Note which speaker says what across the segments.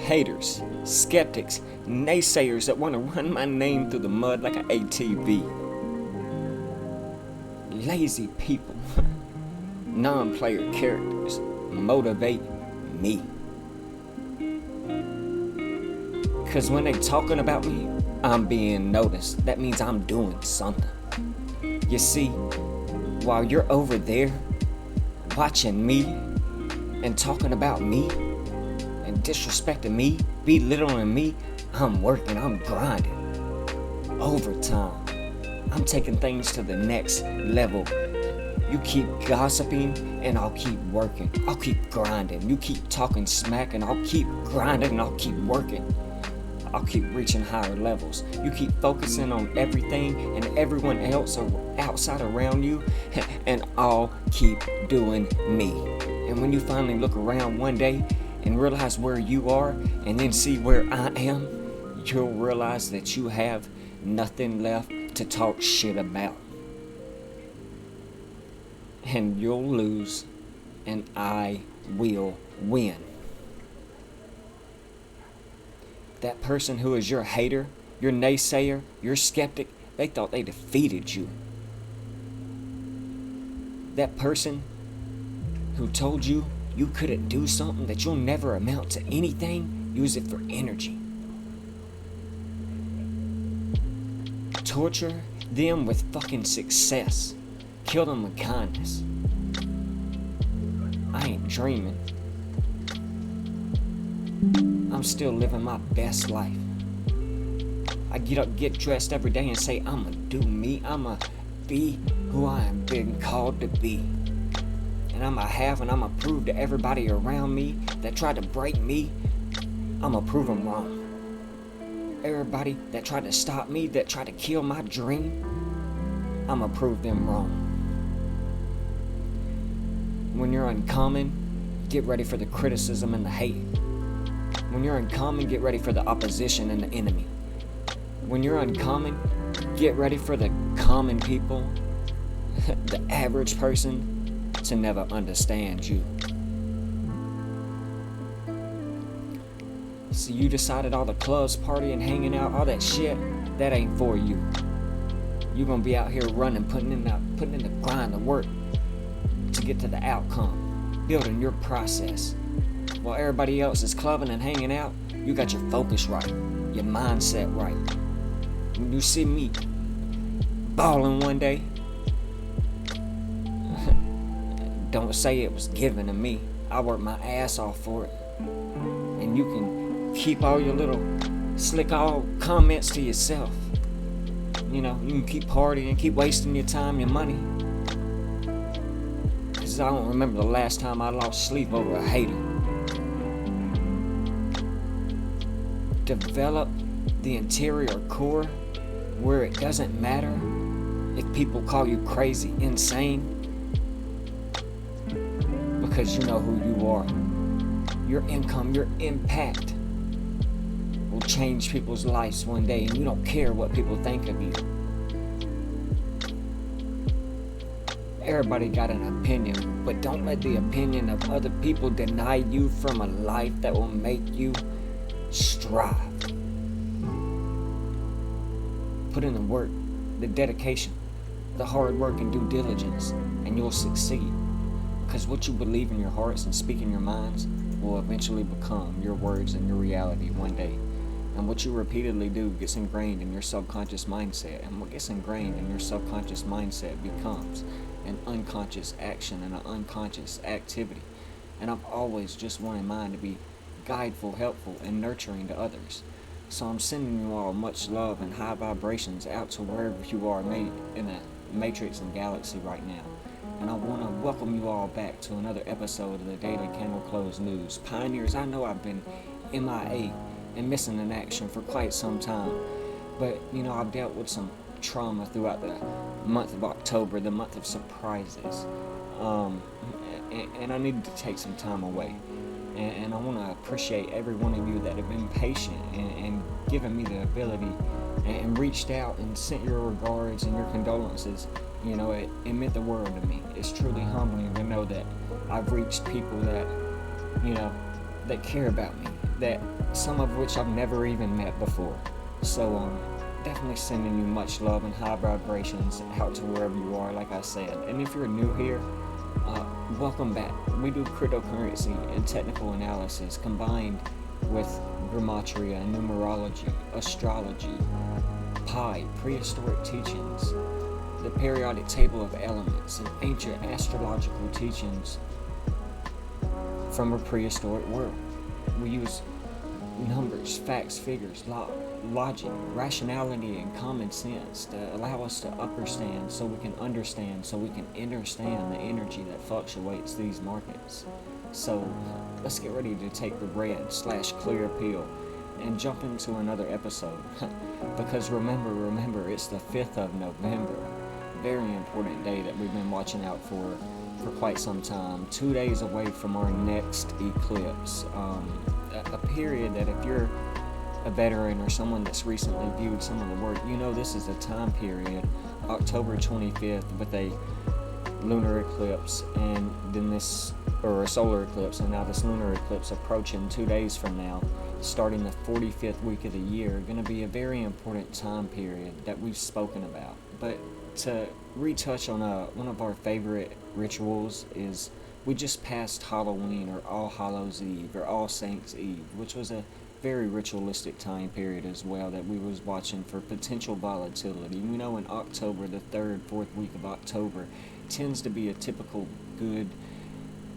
Speaker 1: haters, skeptics, naysayers that want to run my name through the mud like an ATV. Lazy people, non-player characters motivate me. Cause when they talking about me, I'm being noticed. That means I'm doing something. You see, while you're over there watching me and talking about me and disrespecting me, belittling me, I'm working, I'm grinding. Overtime. I'm taking things to the next level. You keep gossiping and I'll keep working. I'll keep grinding. You keep talking smack and I'll keep grinding and I'll keep working. I'll keep reaching higher levels. You keep focusing on everything and everyone else outside around you, and I'll keep doing me. And when you finally look around one day and realize where you are and then see where I am, you'll realize that you have nothing left to talk shit about. And you'll lose, and I will win. That person who is your hater, your naysayer, your skeptic, they thought they defeated you. That person who told you you couldn't do something, that you'll never amount to anything, use it for energy. Torture them with fucking success. Kill them with kindness. I ain't dreaming. I'm still living my best life. I get up, get dressed every day and say, I'ma do me. I'ma be who I am being called to be. And I'ma have and I'ma prove to everybody around me that tried to break me, I'ma prove them wrong. Everybody that tried to stop me, that tried to kill my dream, I'ma prove them wrong. When you're uncommon, get ready for the criticism and the hate. When you're uncommon, get ready for the opposition and the enemy. When you're uncommon, get ready for the common people, the average person, to never understand you. So you decided all the clubs, partying, hanging out, all that shit, that ain't for you. You're gonna be out here running, putting in the grind, the work to get to the outcome, building your process. While everybody else is clubbing and hanging out, you got your focus right, your mindset right. When you see me balling one day, don't say it was given to me. I worked my ass off for it. And you can keep all your little slick all comments to yourself. You know, you can keep partying, keep wasting your time, your money. Cause I don't remember the last time I lost sleep over a hater. Develop the interior core where it doesn't matter if people call you crazy, insane, because you know who you are. Your income, your impact will change people's lives one day, and you don't care what people think of you. Everybody got an opinion, but don't let the opinion of other people deny you from a life that will make you strive. Put in the work, the dedication, the hard work and due diligence, and you'll succeed. Because what you believe in your hearts and speak in your minds will eventually become your words and your reality one day. And what you repeatedly do gets ingrained in your subconscious mindset. And what gets ingrained in your subconscious mindset becomes an unconscious action and an unconscious activity. And I've always just wanted mine to be guideful, helpful, and nurturing to others. So I'm sending you all much love and high vibrations out to wherever you are made in the matrix and galaxy right now. And I want to welcome you all back to another episode of the Daily Candle Close News. Pioneers, I know I've been MIA and missing in action for quite some time. But, you know, I've dealt with some trauma throughout the month of October, the month of surprises. And I needed to take some time away. And I want to appreciate every one of you that have been patient and given me the ability and reached out and sent your regards and your condolences. You know, it meant the world to me. It's truly humbling to know that I've reached people that, you know, that care about me, that some of which I've never even met before. So definitely sending you much love and high vibrations out to wherever you are, like I said. And if you're new here, welcome back. We do cryptocurrency and technical analysis combined with gematria, numerology, astrology, pi, prehistoric teachings, the periodic table of elements, and ancient astrological teachings from a prehistoric world. We use numbers, facts, figures, logic, rationality, and common sense to allow us to understand so we can understand the energy that fluctuates these markets. So let's get ready to take the red/clear pill and jump into another episode. Because remember, it's the 5th of November. Very important day that we've been watching out for quite some time. 2 days away from our next eclipse. A period that if you're a veteran or someone that's recently viewed some of the work, you know this is a time period, October 25th, with a lunar eclipse, and then a solar eclipse, and now this lunar eclipse approaching 2 days from now, starting the 45th week of the year, going to be a very important time period that we've spoken about. But to retouch on one of our favorite rituals is we just passed Halloween, or All Hallows Eve, or All Saints Eve, which was a very ritualistic time period as well that we was watching for potential volatility. We know in October, the 3rd, 4th week of October, tends to be a typical good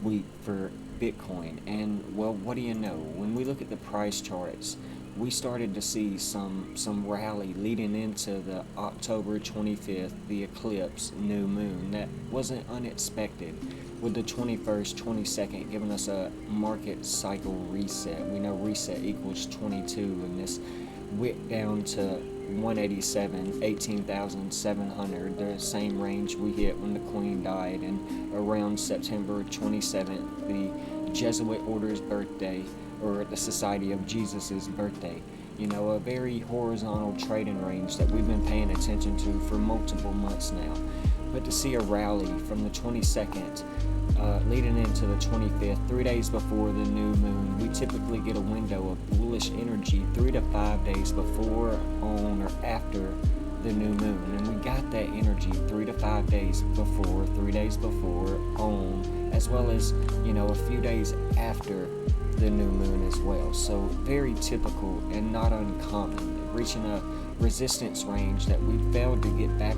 Speaker 1: week for Bitcoin. And well, what do you know? When we look at the price charts, we started to see some rally leading into the October 25th, the eclipse, new moon. That wasn't unexpected, with the 21st, 22nd giving us a market cycle reset. We know reset equals 22, and this wick down to 187, 18,700, the same range we hit when the Queen died, and around September 27th, the Jesuit Order's birthday, or the Society of Jesus' birthday. You know, a very horizontal trading range that we've been paying attention to for multiple months now. But to see a rally from the 22nd leading into the 25th, 3 days before the new moon, we typically get a window of bullish energy 3 to 5 days before, on, or after the new moon. And we got that energy 3 to 5 days before, 3 days before, on, as well as, you know, a few days after the new moon as well. So very typical and not uncommon, reaching a resistance range that we failed to get back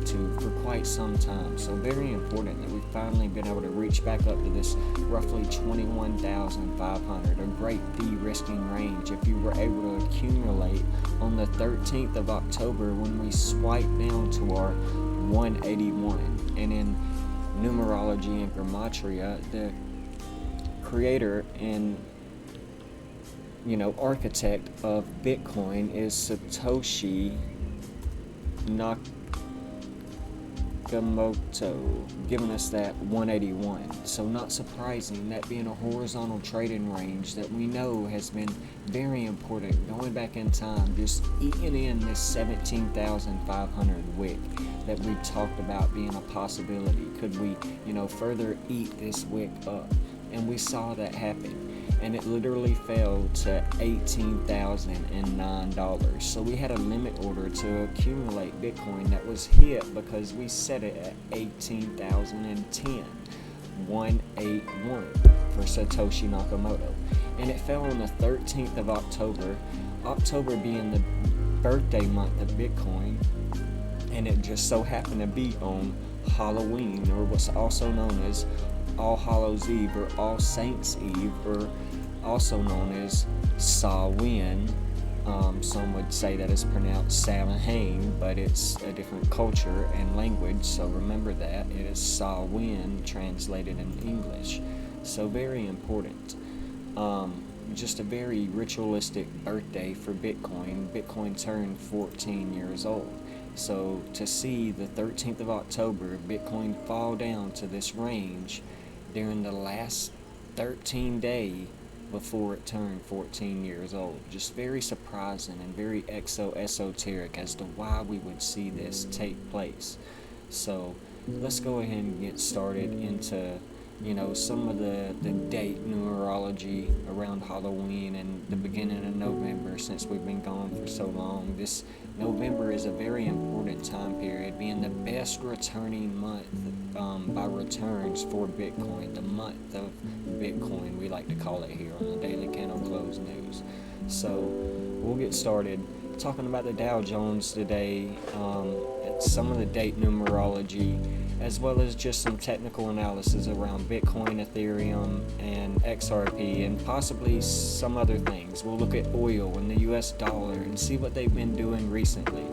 Speaker 1: to for quite some time. So very important that we've finally been able to reach back up to this roughly 21,500, a great de-risking range if you were able to accumulate on the 13th of October when we swipe down to our 181. And in numerology and gematria, the creator and architect of Bitcoin is Satoshi Nakamoto, giving us that 181. So not surprising, that being a horizontal trading range that we know has been very important going back in time, just eating in this 17,500 wick that we've talked about being a possibility. Could we, further eat this wick up? And we saw that happen. And it literally fell to $18,009. So we had a limit order to accumulate Bitcoin that was hit because we set it at 18,010, 181 for Satoshi Nakamoto. And it fell on the 13th of October, October being the birthday month of Bitcoin. And it just so happened to be on Halloween, or what's also known as All Hallows Eve, or All Saints Eve, or also known as Samhain. Some would say that it's pronounced Samhain, but it's a different culture and language, so remember that. It is Samhain translated in English. So very important. Just a very ritualistic birthday for Bitcoin. Bitcoin turned 14 years old. So to see the 13th of October, Bitcoin fall down to this range during the last 13 days before it turned 14 years old. Just very surprising and very esoteric as to why we would see this take place. So let's go ahead and get started into some of the date numerology around Halloween and the beginning of November, since we've been gone for so long. This November is a very important time period, being the best returning month by returns for Bitcoin, the month of Bitcoin, we like to call it here on the Daily Candle Close News. So we'll get started talking about the Dow Jones today, some of the date numerology, as well as just some technical analysis around Bitcoin, Ethereum, and XRP, and possibly some other things. We'll look at oil and the US dollar and see what they've been doing recently.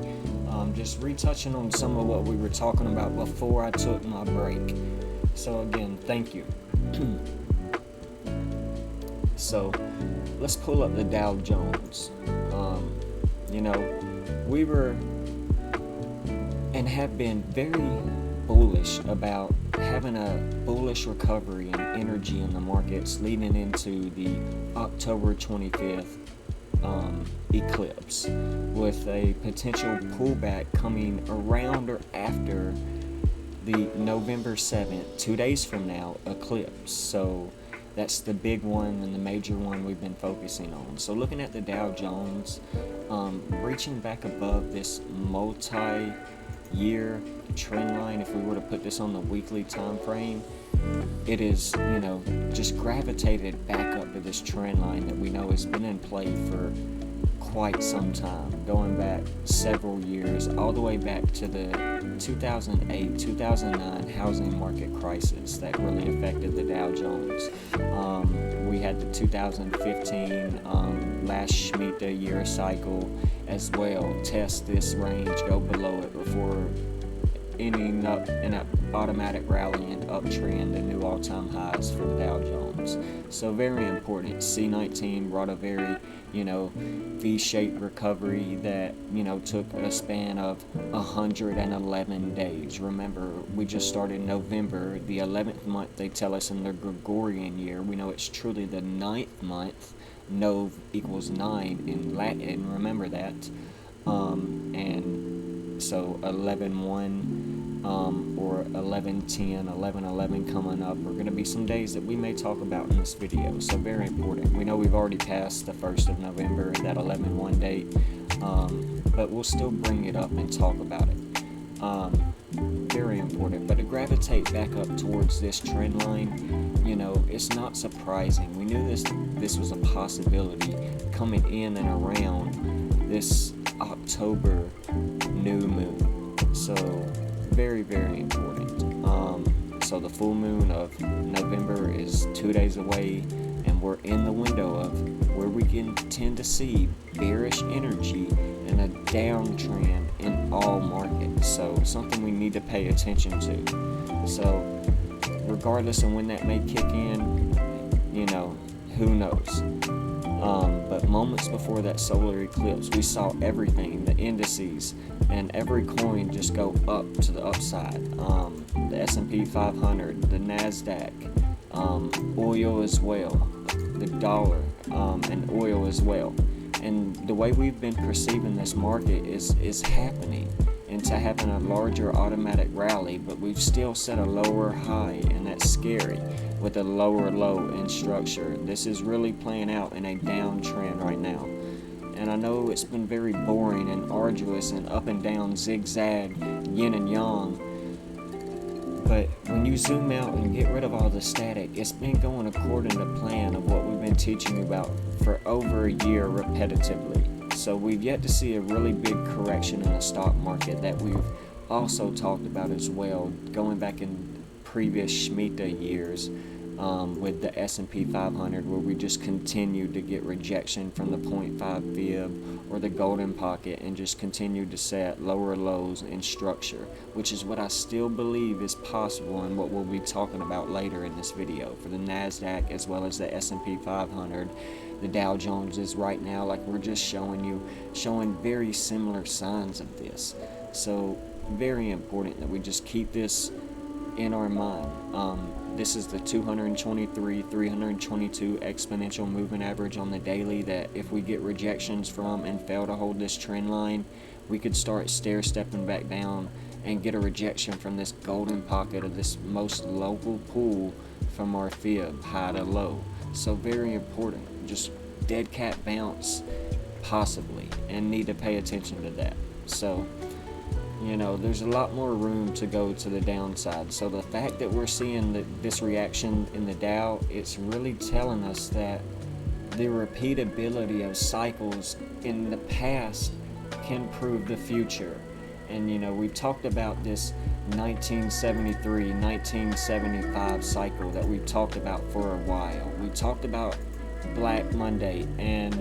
Speaker 1: Just retouching on some of what we were talking about before I took my break. So again, thank you. So let's pull up the Dow Jones. We were and have been very bullish about having a bullish recovery in energy in the markets leading into the October 25th eclipse, with a potential pullback coming around or after the November 7th, 2 days from now, eclipse. So that's the big one and the major one we've been focusing on. So looking at the Dow Jones, reaching back above this multi-year trend line, if we were to put this on the weekly time frame, it is, just gravitated back up to this trend line that we know has been in play for quite some time, going back several years, all the way back to the 2008-2009 housing market crisis that really affected the Dow Jones. We had the 2015 last Shemitah year cycle as well, test this range, go below it before ending up in an automatic rally and uptrend to new all-time highs for the Dow Jones. So very important. C19 brought a very, V-shaped recovery that, took a span of 111 days. Remember, we just started November, the 11th month, they tell us in the Gregorian year. We know it's truly the 9th month. Nov equals 9 in Latin, remember that. And so 11-1 or 11-10, 11-11 coming up are going to be some days that we may talk about in this video. So very important. We know we've already passed the 1st of November, that 11-1 date, but we'll still bring it up and talk about it. Very important. But to gravitate back up towards this trend line, it's not surprising. We knew this was a possibility coming in and around this October new moon. So very, very important. So the full moon of November is 2 days away, and we're in the window of where we can tend to see bearish energy and a downtrend in all markets. So something we need to pay attention to. So regardless of when that may kick in, who knows? But moments before that solar eclipse, we saw everything, the indices, and every coin just go up to the upside. The S&P 500, the NASDAQ, oil as well, the dollar, and oil as well. And the way we've been perceiving this market is happening into having a larger automatic rally, but we've still set a lower high, and that's scary, with a lower low in structure. This is really playing out in a downtrend right now. And I know it's been very boring and arduous and up and down, zigzag, yin and yang, but when you zoom out and get rid of all the static, it's been going according to plan of what we've been teaching you about for over a year repetitively. So we've yet to see a really big correction in the stock market that we've also talked about as well, going back in previous Shemitah years, with the S&P 500, where we just continued to get rejection from the 0.5 fib or the golden pocket and just continued to set lower lows in structure, which is what I still believe is possible and what we'll be talking about later in this video for the NASDAQ as well as the S&P 500. The Dow Jones is right now, like we're just showing very similar signs of this. So very important that we just keep this in our mind. This is the 223, 322 exponential moving average on the daily that if we get rejections from and fail to hold this trend line, we could start stair-stepping back down and get a rejection from this golden pocket of this most local pool from our fib, high to low. So very important. Just dead cat bounce, possibly, and need to pay attention to that. So, there's a lot more room to go to the downside. So the fact that we're seeing this reaction in the Dow, it's really telling us that the repeatability of cycles in the past can prove the future. And we've talked about this 1973, 1975 cycle that we've talked about for a while. We talked about Black Monday and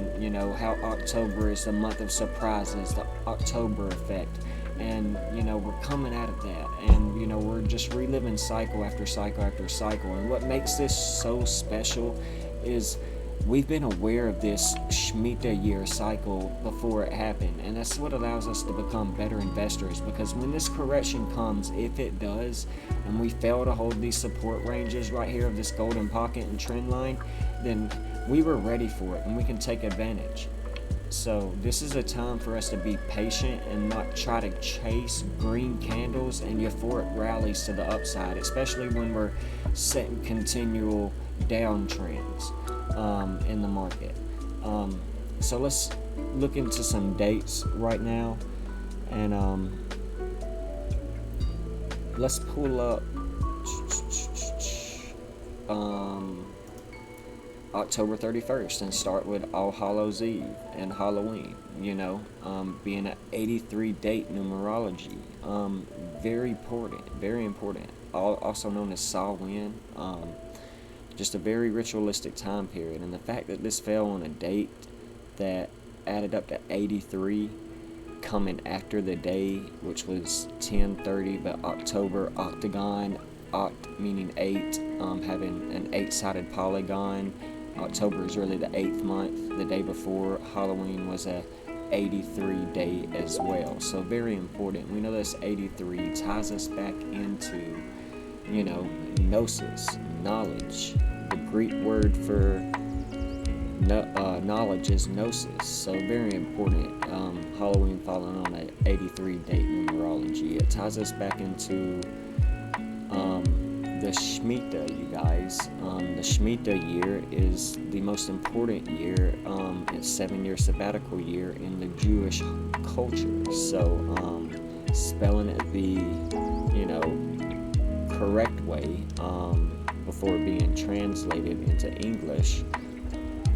Speaker 1: how October is the month of surprises, the October effect. And we're coming out of that, and we're just reliving cycle after cycle after cycle. And what makes this so special is we've been aware of this Shemitah year cycle before it happened, and that's what allows us to become better investors. Because when this correction comes, if it does, and we fail to hold these support ranges right here of this golden pocket and trend line, then we were ready for it and we can take advantage. So this is a time for us to be patient and not try to chase green candles and euphoric rallies to the upside, especially when we're setting continual downtrends in the market. So let's look into some dates right now, and let's pull up October 31st and start with All Hallows Eve and Halloween, being an 83 date numerology. Very important. Also known as Samhain. Just a very ritualistic time period. And the fact that this fell on a date that added up to 83, coming after the day, which was 10/30, but October octagon, oct meaning 8, having an 8-sided polygon. October is really the 8th month. The day before Halloween was a 83 day as well. So very important. We know this 83 ties us back into, gnosis, knowledge. The Greek word for knowledge is gnosis. So very important. Halloween falling on an 83 date numerology. It ties us back into the Shemitah, you guys. The Shemitah year is the most important year. It's 7-year sabbatical year in the Jewish culture. So, spelling it the, correct way, before being translated into English,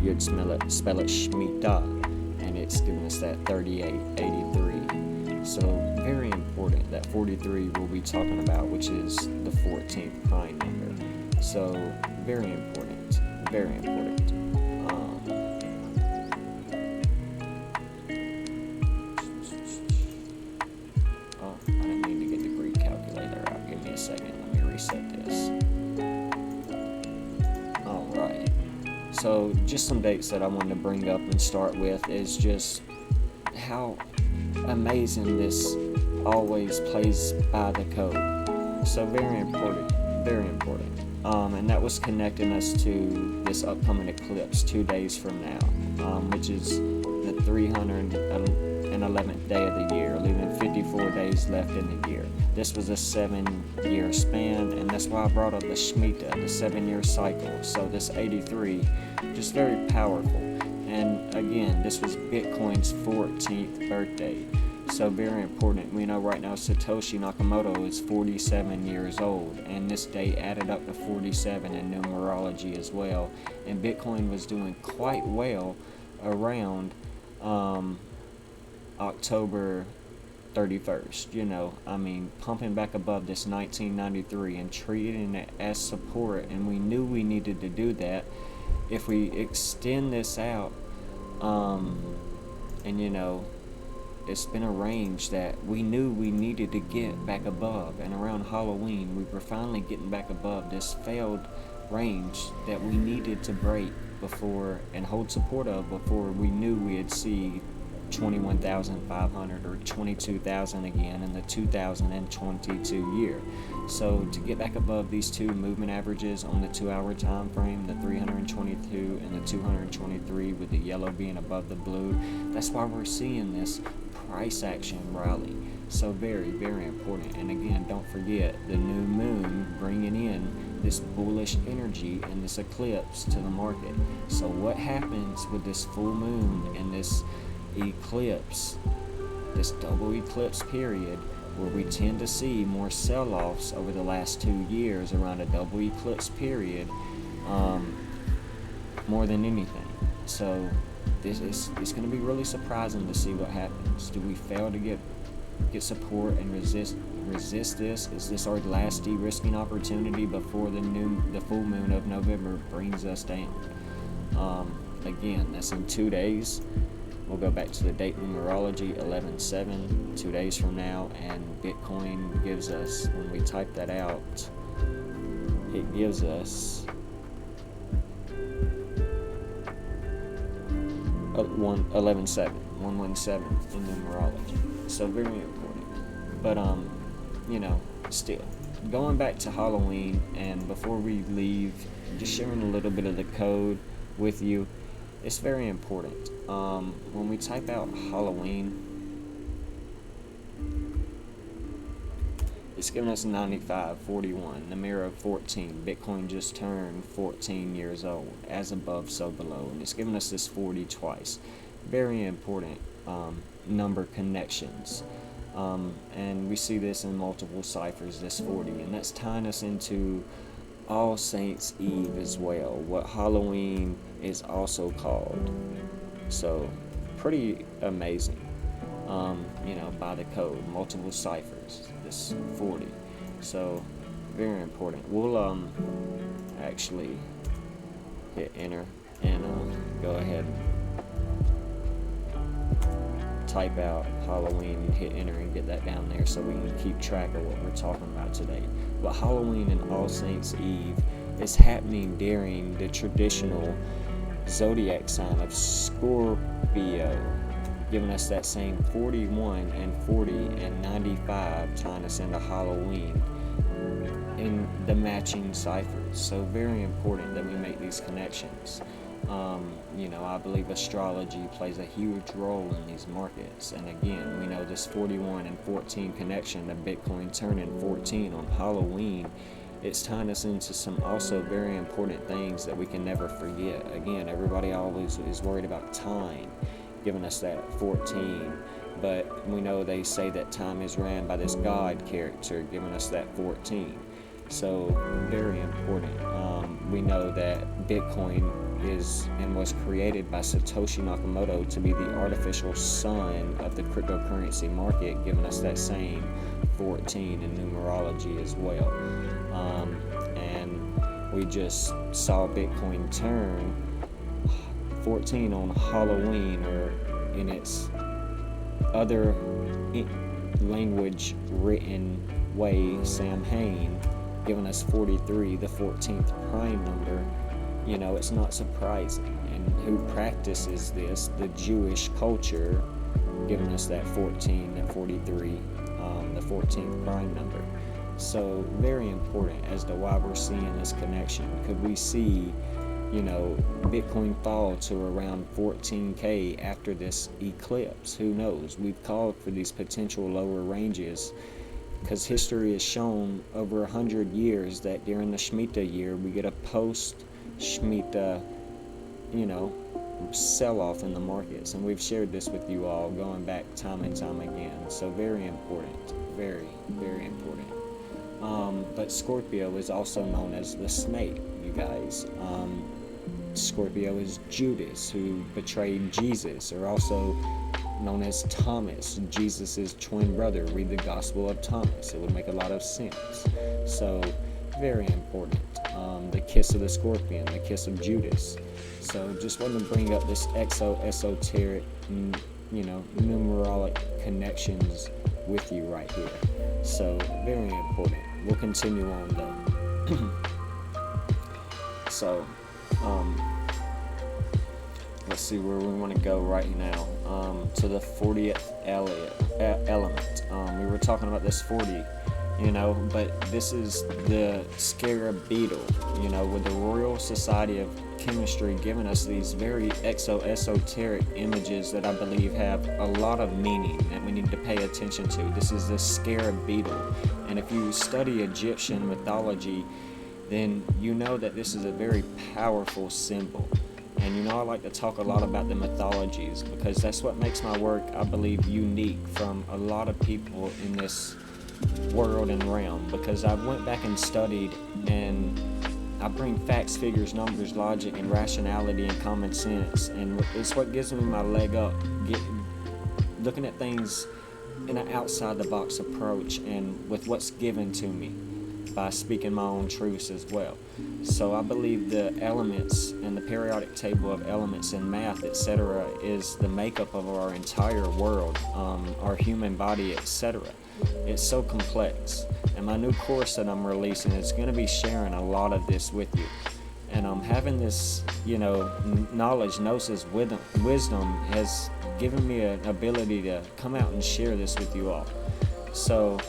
Speaker 1: you'd spell it Shemitah, and it's giving us that 3883. So very important. That 43 we'll be talking about, which is the 14th prime number. So very important. Very important. I didn't mean to get the Greek calculator out. Give me a second. Let me reset this. All right. So just some dates that I wanted to bring up and start with is just how amazing this always plays by the code. So very important. And that was connecting us to this upcoming eclipse 2 days from now, which is the 311th day of the year, leaving 54 days left in the year. This was a 7-year span, and that's why I brought up the Shemitah, the 7-year cycle. So this 83, just very powerful. And again, this was Bitcoin's 14th birthday. So very important. We know right now Satoshi Nakamoto is 47 years old, and this day added up to 47 in numerology as well. And Bitcoin was doing quite well around October 31st, pumping back above this 1993 and treating it as support. And we knew we needed to do that. If we extend this out, it's been a range that we knew we needed to get back above, and around Halloween we were finally getting back above this failed range that we needed to break before and hold support of before we knew we'd see 21,500 or 22,000 again in the 2022 year. So to get back above these two movement averages on the 2-hour time frame, the 322 and the 223, with the yellow being above the blue, that's why we're seeing this price action rally. So very, very important. And again, don't forget the new moon bringing in this bullish energy and this eclipse to the market. So what happens with this full moon and this eclipse, this double eclipse period, where we tend to see more sell-offs over the last 2 years around a double eclipse period, more than anything. So it's going to be really surprising to see what happens. Do we fail to get support and resist this? Is this our last de-risking opportunity before the full moon of November brings us down? Again, that's in 2 days. We'll go back to the date numerology 11/7, 2 days from now, and Bitcoin gives us, when we type that out, it gives us 117 in numerology. So very important. But still going back to Halloween, and before we leave, just sharing a little bit of the code with you. It's very important. When we type out Halloween, it's giving us 95.41, the mirror of 14. Bitcoin just turned 14 years old, as above, so below. And it's giving us this 40 twice. Very important number connections. And we see this in multiple ciphers, this 40. And that's tying us into All Saints Eve as well, what Halloween is also called. So pretty amazing, by the code, multiple ciphers, this 40. So very important. We'll actually hit enter and go ahead and type out Halloween and hit enter and get that down there so we can keep track of what we're talking about today. But Halloween and All Saints Eve is happening during the traditional zodiac sign of Scorpio, giving us that same 41 and 40 and 95, tying us into Halloween in the matching ciphers. So very important that we make these connections. I believe astrology plays a huge role in these markets. And again, we know this 41 and 14 connection to Bitcoin turning 14 on Halloween. It's tying us into some also very important things that we can never forget. Again, everybody always is worried about time, giving us that 14. But we know they say that time is ran by this God character, giving us that 14. So very important. We know that Bitcoin is and was created by Satoshi Nakamoto to be the artificial sun of the cryptocurrency market, giving us that same 14 in numerology as well. And we just saw Bitcoin turn 14 on Halloween, or in its other language written way, Samhain, giving us 43, the 14th prime number. It's not surprising. And who practices this? The Jewish culture, giving us that 14 and 43, the 14th prime number. So very important as to why we're seeing this connection. Could we see, Bitcoin fall to around 14K after this eclipse? Who knows? We've called for these potential lower ranges because history has shown over 100 years that during the Shemitah year, we get a post-Shemitah, sell-off in the markets. And we've shared this with you all going back time and time again. So very important. Very, very important. But Scorpio is also known as the snake, you guys. Scorpio is Judas, who betrayed Jesus, or also known as Thomas, Jesus' twin brother. Read the Gospel of Thomas. It would make a lot of sense. So, very important. The kiss of the scorpion, the kiss of Judas. So, just wanted to bring up this esoteric, numerologic connections with you right here. So, very important. We'll continue on though. So, let's see where we want to go right now. To the 40th element. We were talking about this 40, but this is the scarab beetle, with the Royal Society of chemistry giving us these very esoteric images that I believe have a lot of meaning that we need to pay attention to. This is the scarab beetle, and if you study Egyptian mythology, then you know that this is a very powerful symbol. And I like to talk a lot about the mythologies because that's what makes my work, I believe, unique from a lot of people in this world and realm, because I went back and studied, and I bring facts, figures, numbers, logic, and rationality and common sense, and it's what gives me my leg up, looking at things in an outside the box approach and with what's given to me by speaking my own truths as well. So I believe the elements and the periodic table of elements in math, etc., is the makeup of our entire world, our human body, etc. It's so complex, and my new course that I'm releasing is going to be sharing a lot of this with you. And having this, knowledge, gnosis, wisdom has given me an ability to come out and share this with you all. So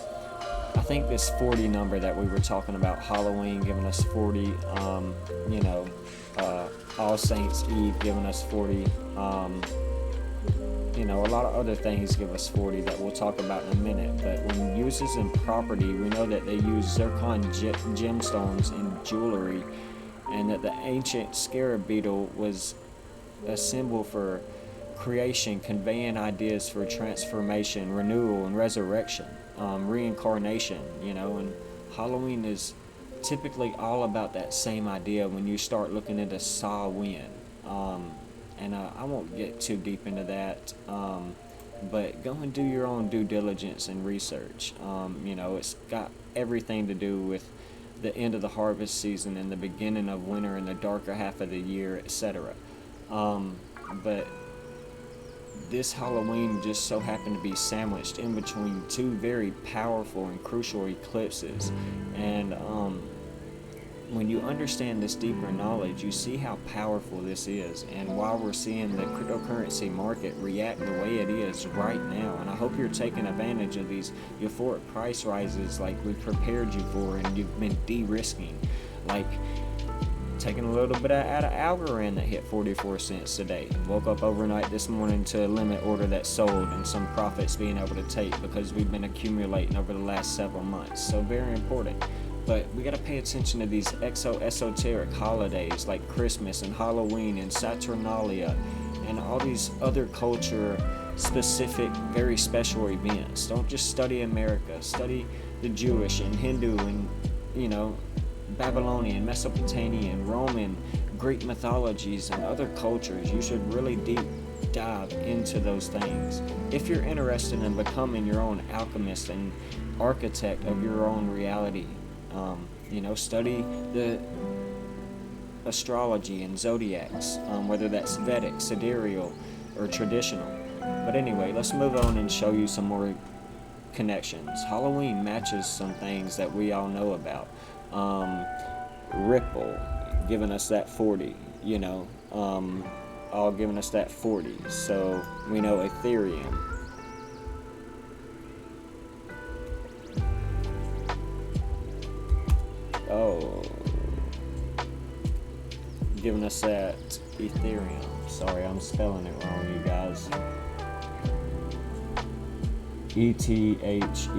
Speaker 1: I think this 40 number that we were talking about, Halloween giving us 40, All Saints Eve giving us 40, a lot of other things give us 40 that we'll talk about in a minute. But when uses in property, we know that they use zircon gemstones in jewelry, and that the ancient scarab beetle was a symbol for creation, conveying ideas for transformation, renewal, and resurrection, reincarnation, and Halloween is typically all about that same idea when you start looking into Samhain. And I won't get too deep into that, but go and do your own due diligence and research. It's got everything to do with the end of the harvest season and the beginning of winter and the darker half of the year, etc. But this Halloween just so happened to be sandwiched in between two very powerful and crucial eclipses. And when you understand this deeper knowledge, you see how powerful this is. And while we're seeing the cryptocurrency market react the way it is right now, and I hope you're taking advantage of these euphoric price rises like we prepared you for, and you've been de-risking, like taking a little bit out of Algorand that hit 44 cents today. Woke up overnight this morning to a limit order that sold, and some profits being able to take because we've been accumulating over the last several months. So very important. But we got to pay attention to these esoteric holidays like Christmas and Halloween and Saturnalia and all these other culture specific, very special events. Don't just study America. Study the Jewish and Hindu and, Babylonian, Mesopotamian, Roman, Greek mythologies, and other cultures. You should really deep dive into those things. If you're interested in becoming your own alchemist and architect of your own reality, study the astrology and zodiacs, whether that's Vedic, sidereal, or traditional. But anyway, let's move on and show you some more connections. Halloween matches some things that we all know about. Ripple giving us that 40, all giving us that 40. So we know Ethereum. Giving us that Ethereum. Sorry, I'm spelling it wrong, you guys. Ethereue.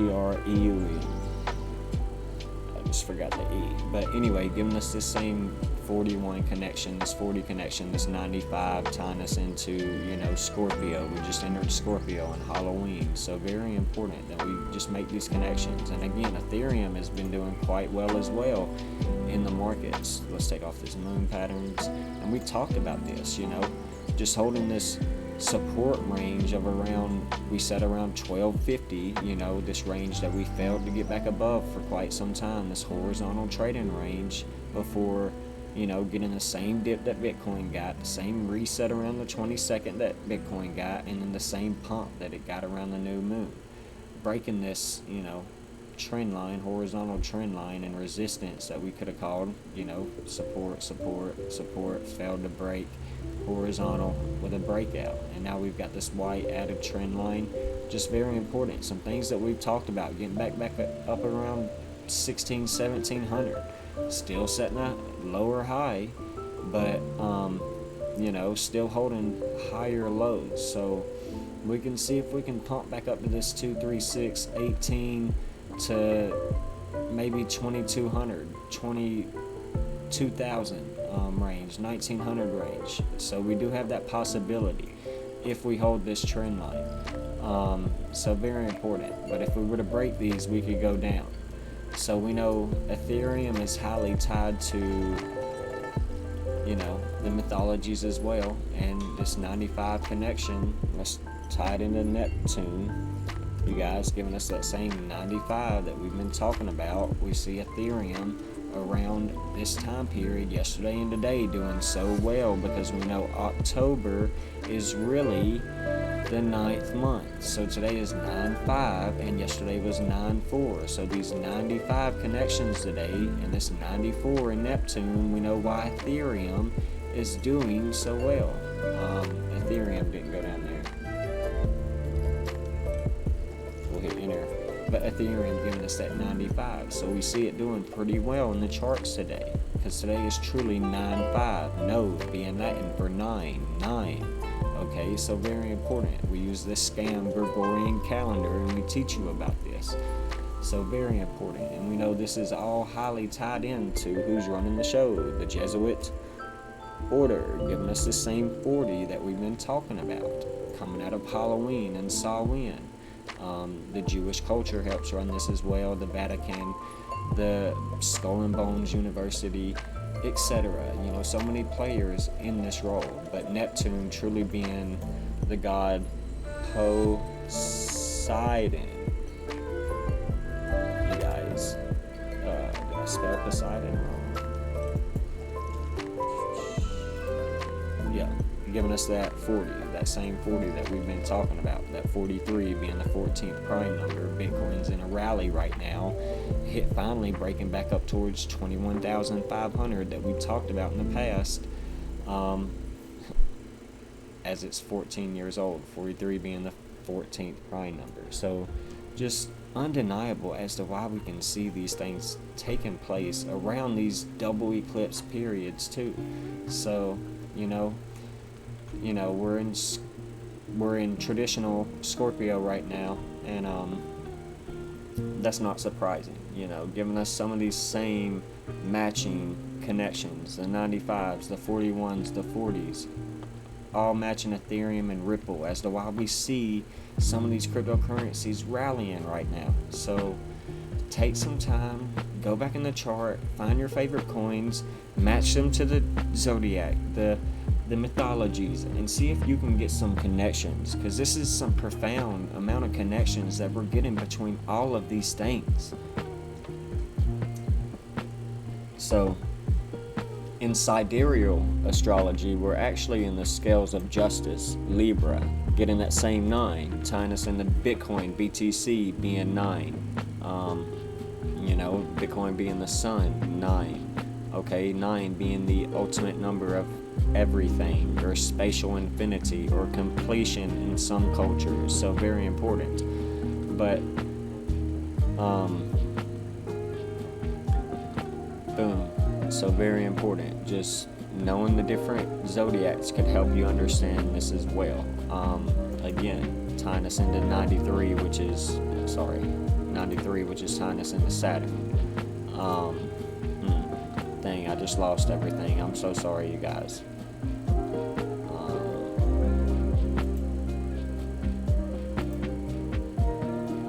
Speaker 1: I just forgot the E. But anyway, giving us this same 41 connection, this 40 connection, this 95 tying us into, Scorpio. We just entered Scorpio on Halloween. So very important that we just make these connections. And again, Ethereum has been doing quite well as well in the markets. Let's take off these moon patterns. And we talked about this, just holding this support range of around, we said around 1250, this range that we failed to get back above for quite some time, this horizontal trading range before, getting the same dip that Bitcoin got, the same reset around the 22nd that Bitcoin got, and then the same pump that it got around the new moon. Breaking this, trend line, horizontal trend line, and resistance that we could have called, support, failed to break, horizontal with a breakout, and now we've got this white added trend line. Just very important. Some things that we've talked about, getting back up around 1700, still setting a lower high but still holding higher lows. So we can see if we can pump back up to this 236 18 to maybe 2200, 22,000 range, 1900 range. So we do have that possibility if we hold this trend line. So very important. But if we were to break these, we could go down. So we know Ethereum is highly tied to the mythologies as well, and this 95 connection, let's tie it into Neptune. You guys giving us that same 95 that we've been talking about. We see Ethereum around this time period, yesterday and today, doing so well, because we know October is really the 9th month. So today is 9-5 and yesterday was 9-4. So these 95 connections today and this 94 in Neptune, we know why Ethereum is doing so well. Ethereum didn't go down there. We'll hit enter. But Ethereum giving us that 95. So we see it doing pretty well in the charts today, because today is truly 9-5. Node being Latin for 9. Okay, so very important. We use this scam Gregorian calendar and we teach you about this. So very important. And we know this is all highly tied into who's running the show, the Jesuit order, giving us the same 40 that we've been talking about, coming out of Halloween and Samhain. The Jewish culture helps run this as well, the Vatican, the Skull and Bones University, etc. So many players in this role, but Neptune truly being the god Poseidon. You guys, did I spell Poseidon wrong? Yeah, giving us that 40, that same 40 that we've been talking about, that 43 being the 14th prime number. Bitcoin's in a rally right now, finally breaking back up towards 21,500 that we talked about in the past, as it's 14 years old, 43 being the 14th prime number. So just undeniable as to why we can see these things taking place around these double eclipse periods too. So we're in traditional Scorpio right now, and that's not surprising. Giving us some of these same matching connections, the 95s, the 41s, the 40s, all matching Ethereum and Ripple, as to why we see some of these cryptocurrencies rallying right now. So take some time, go back in the chart, find your favorite coins, match them to the zodiac, the mythologies, and see if you can get some connections, because this is some profound amount of connections that we're getting between all of these things. So in sidereal astrology, we're actually in the scales of justice, Libra, getting that same 9, tying us into Bitcoin, BTC being 9, Bitcoin being the sun, 9. Okay, 9 being the ultimate number of everything, or spatial infinity, or completion in some cultures. So very important. But boom. So very important. Just knowing the different zodiacs could help you understand this as well. Again, tying us into 93, which is tying us into Saturn. Dang, I just lost everything. I'm so sorry, you guys.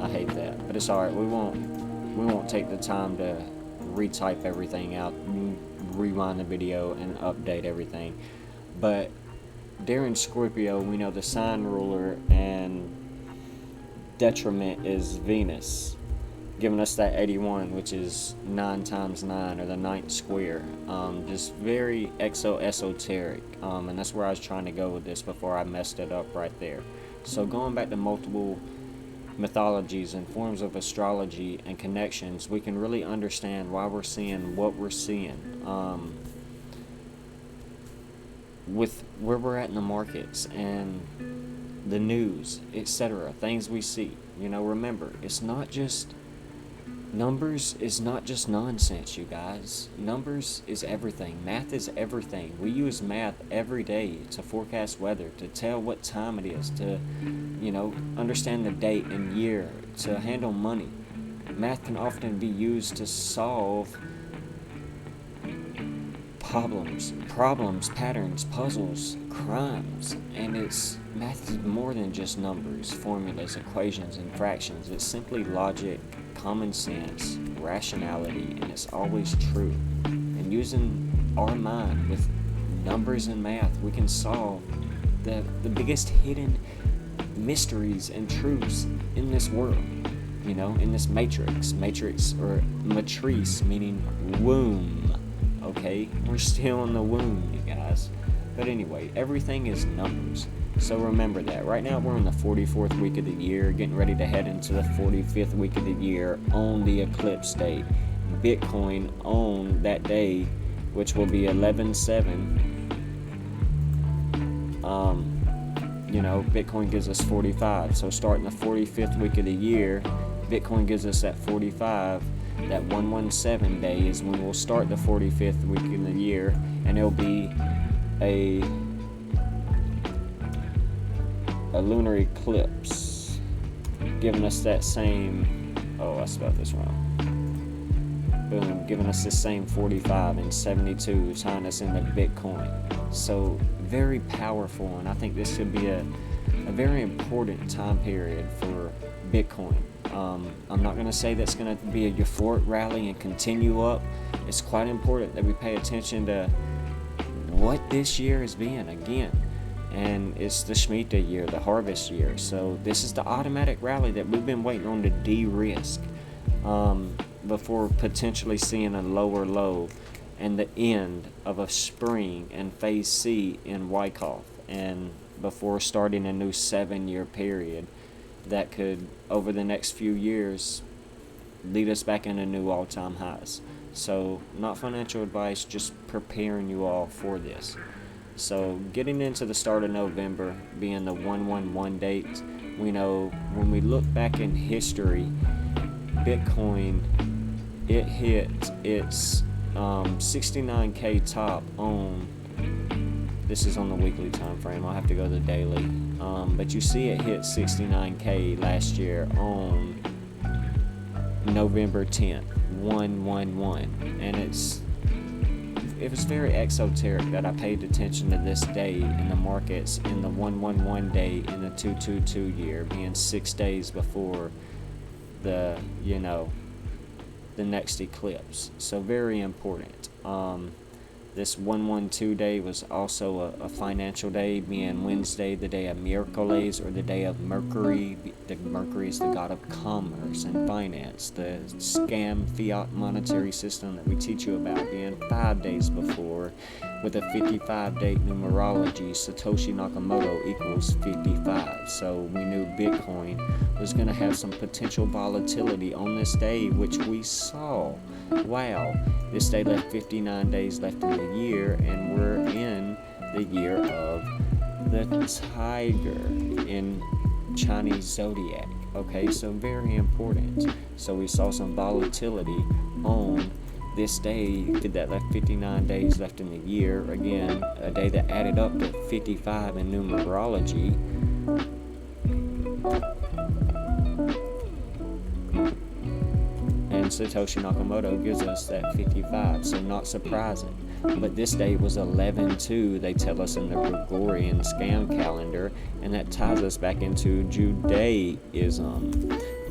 Speaker 1: I hate that, but it's alright. We won't take the time to retype everything out, rewind the video, and update everything. But during Scorpio, we know the sign ruler and detriment is Venus, giving us that 81, which is 9 times 9, or the 9th square. Just very esoteric, and that's where I was trying to go with this before I messed it up right there. So going back to multiple mythologies and forms of astrology and connections, we can really understand why we're seeing what we're seeing, with where we're at in the markets and the news, etc., things we see. Remember, it's not just Numbers is not just nonsense, you guys. Numbers is everything. Math is everything. We use math every day to forecast weather, to tell what time it is, to, understand the date and year, to handle money. Math can often be used to solve problems, patterns, puzzles, crimes, and math is more than just numbers, formulas, equations, and fractions. It's simply logic, common sense, rationality, and it's always true. And using our mind with numbers and math, we can solve the biggest hidden mysteries and truths in this world. In this matrix or matrice, meaning womb. Okay, we're still in the womb, you guys. But anyway, everything is numbers. So remember that. Right now we're in the 44th week of the year, getting ready to head into the 45th week of the year on the eclipse date. Bitcoin on that day, which will be 11/7. Bitcoin gives us 45. So starting the 45th week of the year, Bitcoin gives us that 45. That 117 day is when we'll start the 45th week in the year, and it'll be a lunar eclipse, giving us that same, I spelled this wrong. Boom, giving us the same 45 and 72, tying us into Bitcoin. So very powerful, and I think this could be a very important time period for Bitcoin. I'm not going to say that's going to be a euphoric rally and continue up. It's quite important that we pay attention to what this year is being again. And it's the Shemitah year, the harvest year. So this is the automatic rally that we've been waiting on to de-risk before potentially seeing a lower low and the end of a spring and phase C in Wyckoff, and before starting a new 7-year period that could, over the next few years, lead us back into new all-time highs. So, not financial advice, just preparing you all for this. So, getting into the start of November, being the 111 date, we know when we look back in history, Bitcoin, it hit its 69K top on, this is on the weekly time frame, I'll have to go to the daily, but you see it hit 69K last year on November 10th, 111, and it was very exoteric that I paid attention to this day in the markets, in the 111 day in the 222 year, being 6 days before the next eclipse. So very important. This 112 day was also a financial day, being Wednesday, the day of Miracoles, or the day of Mercury. Mercury is the god of commerce and finance, the scam fiat monetary system that we teach you about, being 5 days before, with a 55-date numerology. Satoshi Nakamoto equals 55. So we knew Bitcoin was going to have some potential volatility on this day, which we saw. Wow, this day left 59 days left in the year, and we're in the year of the tiger in Chinese zodiac. Okay, so very important. So we saw some volatility on this day that left 59 days left in the year. Again, a day that added up to 55 in numerology. And Satoshi Nakamoto gives us that 55, so not surprising. But this day was 11/2, they tell us in the Gregorian scam calendar, and that ties us back into Judaism,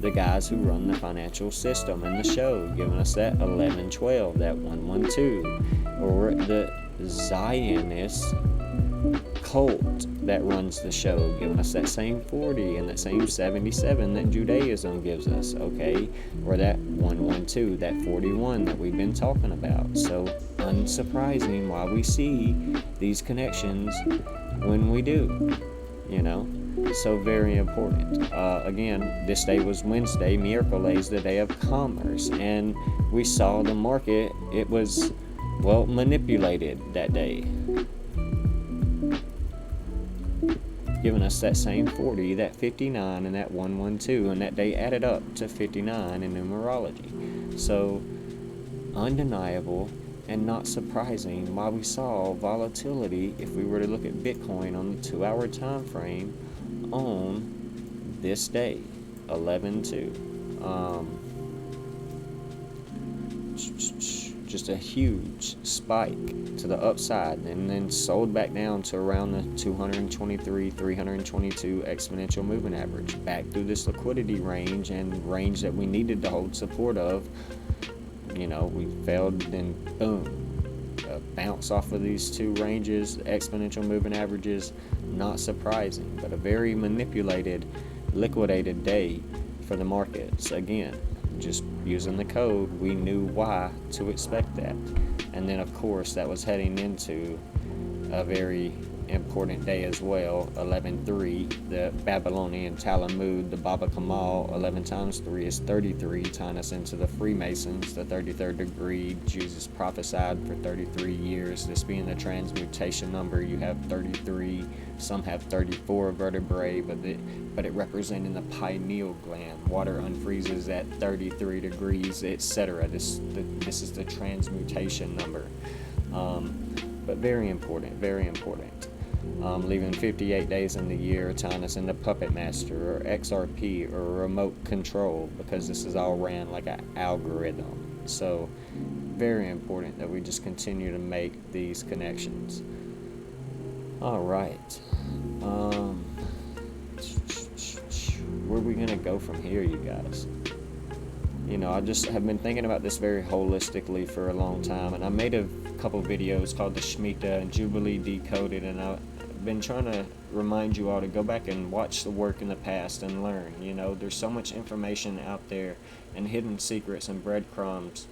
Speaker 1: the guys who run the financial system and the show, giving us that 11/12, that 112, or the Zionist cult that runs the show, giving us that same 40 and that same 77 that Judaism gives us, okay? Or that 112, that 41 that we've been talking about. So unsurprising why we see these connections when we do, So very important. Again, this day was Wednesday, Miracoles, the day of commerce, and we saw the market, it was, manipulated that day. giving us that same 40, that 59, and that 112, and that they added up to 59 in numerology. So, undeniable and not surprising why we saw volatility if we were to look at Bitcoin on the 2-hour time frame on this day, 11/2. Just a huge spike to the upside, and then sold back down to around the 223, 322 exponential moving average, back through this liquidity range and range that we needed to hold support of. We failed, then boom, a bounce off of these two ranges, exponential moving averages. Not surprising, but a very manipulated, liquidated day for the markets. Again, just using the code, we knew why to expect that. And then, of course, that was heading into a very important day as well, 11/3, the Babylonian Talmud, the Baba Kamal. 11 times 3 is 33, tying us into the Freemasons, the 33rd degree. Jesus prophesied for 33 years, this being the transmutation number. You have 33, some have 34 vertebrae, but it representing the pineal gland. Water unfreezes at 33 degrees, etc. This is the transmutation number. But very important, very important. Leaving 58 days in the year, tying us into Puppet Master or XRP or remote control, because this is all ran like an algorithm. So very important that we just continue to make these connections. All right. Where are we going to go from here, you guys? I just have been thinking about this very holistically for a long time, and I made a couple videos called the Shemitah and Jubilee Decoded, and I've been trying to remind you all to go back and watch the work in the past and learn. There's so much information out there and hidden secrets and breadcrumbs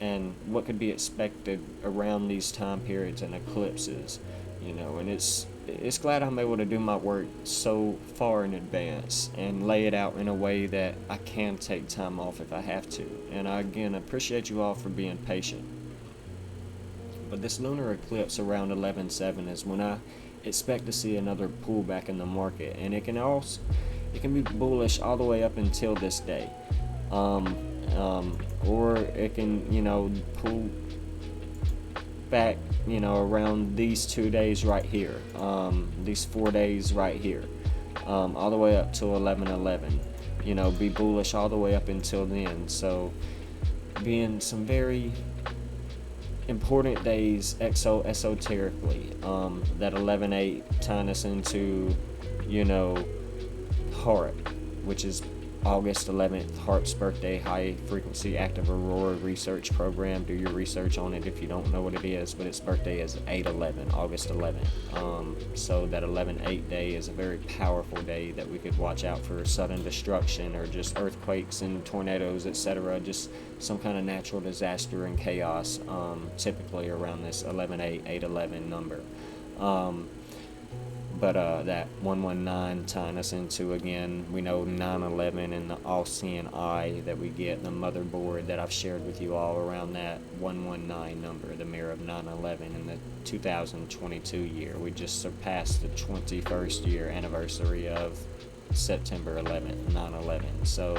Speaker 1: and what could be expected around these time periods and eclipses, and it's glad I'm able to do my work so far in advance and lay it out in a way that I can take time off if I have to. And I, again, appreciate you all for being patient. But this lunar eclipse around 11/7 is when I expect to see another pullback in the market, and it can be bullish all the way up until this day, or it can pull back around these 2 days right here, these 4 days right here, all the way up to 11/11, be bullish all the way up until then. So being some very important days esoterically, that 11/8 tying us into Heart, which is August 11th, Heart's birthday, high frequency active aurora research program. Do your research on it if you don't know what it is, but its birthday is 8/11, August 11th. So that 11/8 day is a very powerful day that we could watch out for sudden destruction or just earthquakes and tornadoes, etc. Just some kind of natural disaster and chaos, typically around this 11/8, 8/11 number. But that 119 tying us into, again, we know 9/11 and the all-seeing eye that we get, the motherboard that I've shared with you all around that 119 number, the mirror of 9/11 in the 2022 year. We just surpassed the 21st year anniversary of September 11th, 9/11. So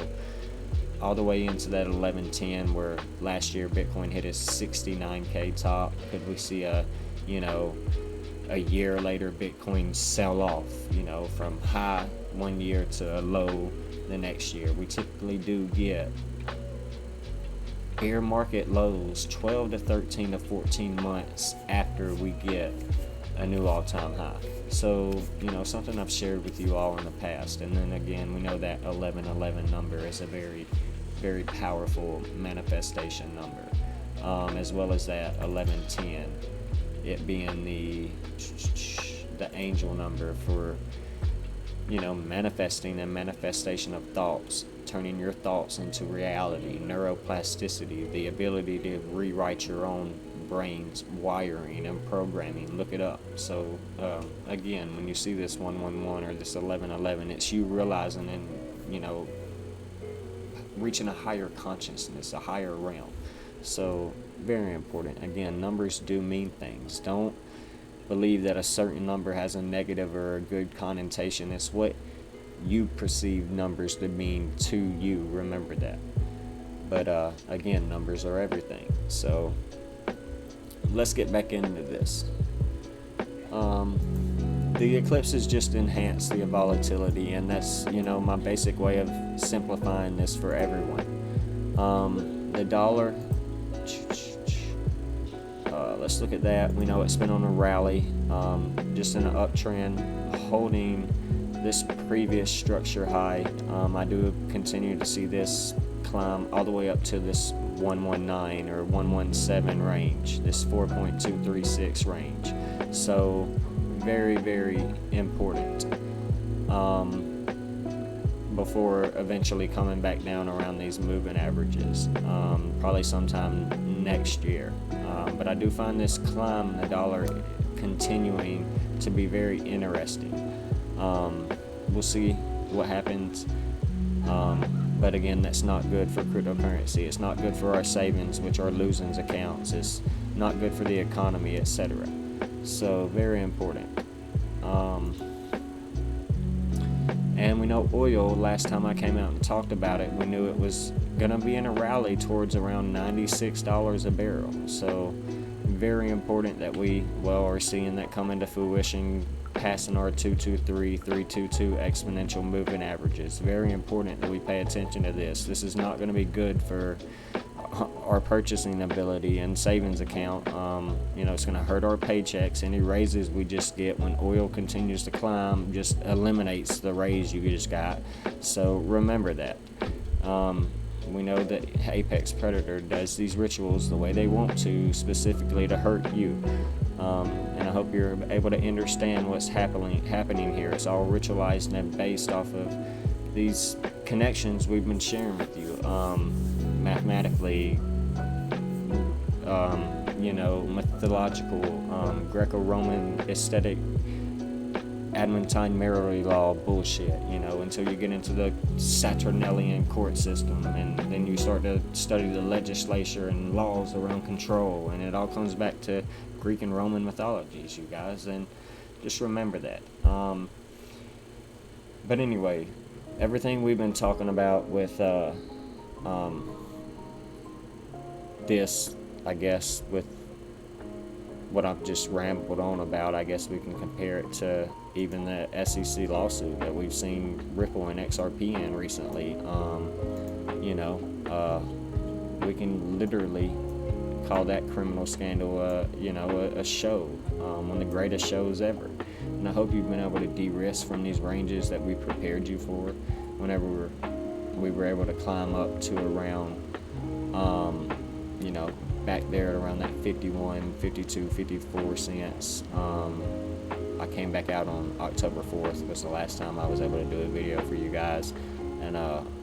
Speaker 1: all the way into that 11/10, where last year Bitcoin hit its 69K top. Could we see a year later Bitcoin sell off, from high one year to a low the next year? We typically do get bear market lows 12 to 13 to 14 months after we get a new all-time high. So, something I've shared with you all in the past. And then again, we know that 11/11 number is a very, very powerful manifestation number, as well as that 11/10, it being the angel number for manifesting and manifestation of thoughts, turning your thoughts into reality, neuroplasticity, the ability to rewrite your own brain's wiring and programming. Look it up. So again, when you see this 111 or this 11/11, it's you realizing and reaching a higher consciousness, a higher realm. So very important. Again, numbers do mean things. Don't believe that a certain number has a negative or a good connotation. It's what you perceive numbers to mean to you. Remember that. But again, numbers are everything. So let's get back into this. The eclipses just enhance the volatility, and that's my basic way of simplifying this for everyone. The dollar, let's look at that. We know it's been on a rally, just in an uptrend, holding this previous structure high. I do continue to see this climb all the way up to this 119 or 117 range, this 4.236 range. So very, very important, before eventually coming back down around these moving averages, probably sometime next year. But I do find this climb in the dollar continuing to be very interesting. We'll see what happens. But again, that's not good for cryptocurrency. It's not good for our savings, which are losing accounts. It's not good for the economy, etc. So very important. And we know oil, last time I came out and talked about it, we knew it was going to be in a rally towards around $96 a barrel. So very important that we are seeing that come into fruition, passing our 223, 322 exponential moving averages. Very important that we pay attention to this. This is not going to be good for our purchasing ability and savings account. It's going to hurt our paychecks. Any raises we just get when oil continues to climb just eliminates the raise you just got. So remember that. We know that Apex Predator does these rituals the way they want to, specifically to hurt you. And I hope you're able to understand what's happening here. It's all ritualized and based off of these connections we've been sharing with you. Mathematically, mythological, Greco-Roman aesthetic, Adamantine Mary law bullshit, until you get into the Saturnalian court system, and then you start to study the legislature and laws around control, and it all comes back to Greek and Roman mythologies, you guys, and just remember that. But anyway, everything we've been talking about with this, I guess, with what I've just rambled on about, I guess we can compare it to even the SEC lawsuit that we've seen Ripple and XRP in recently. We can literally call that criminal scandal, a show, one of the greatest shows ever. And I hope you've been able to de-risk from these ranges that we prepared you for whenever we were able to climb up to around, back there at around that 51, 52, 54 cents. I came back out on October 4th, was the last time I was able to do a video for you guys. And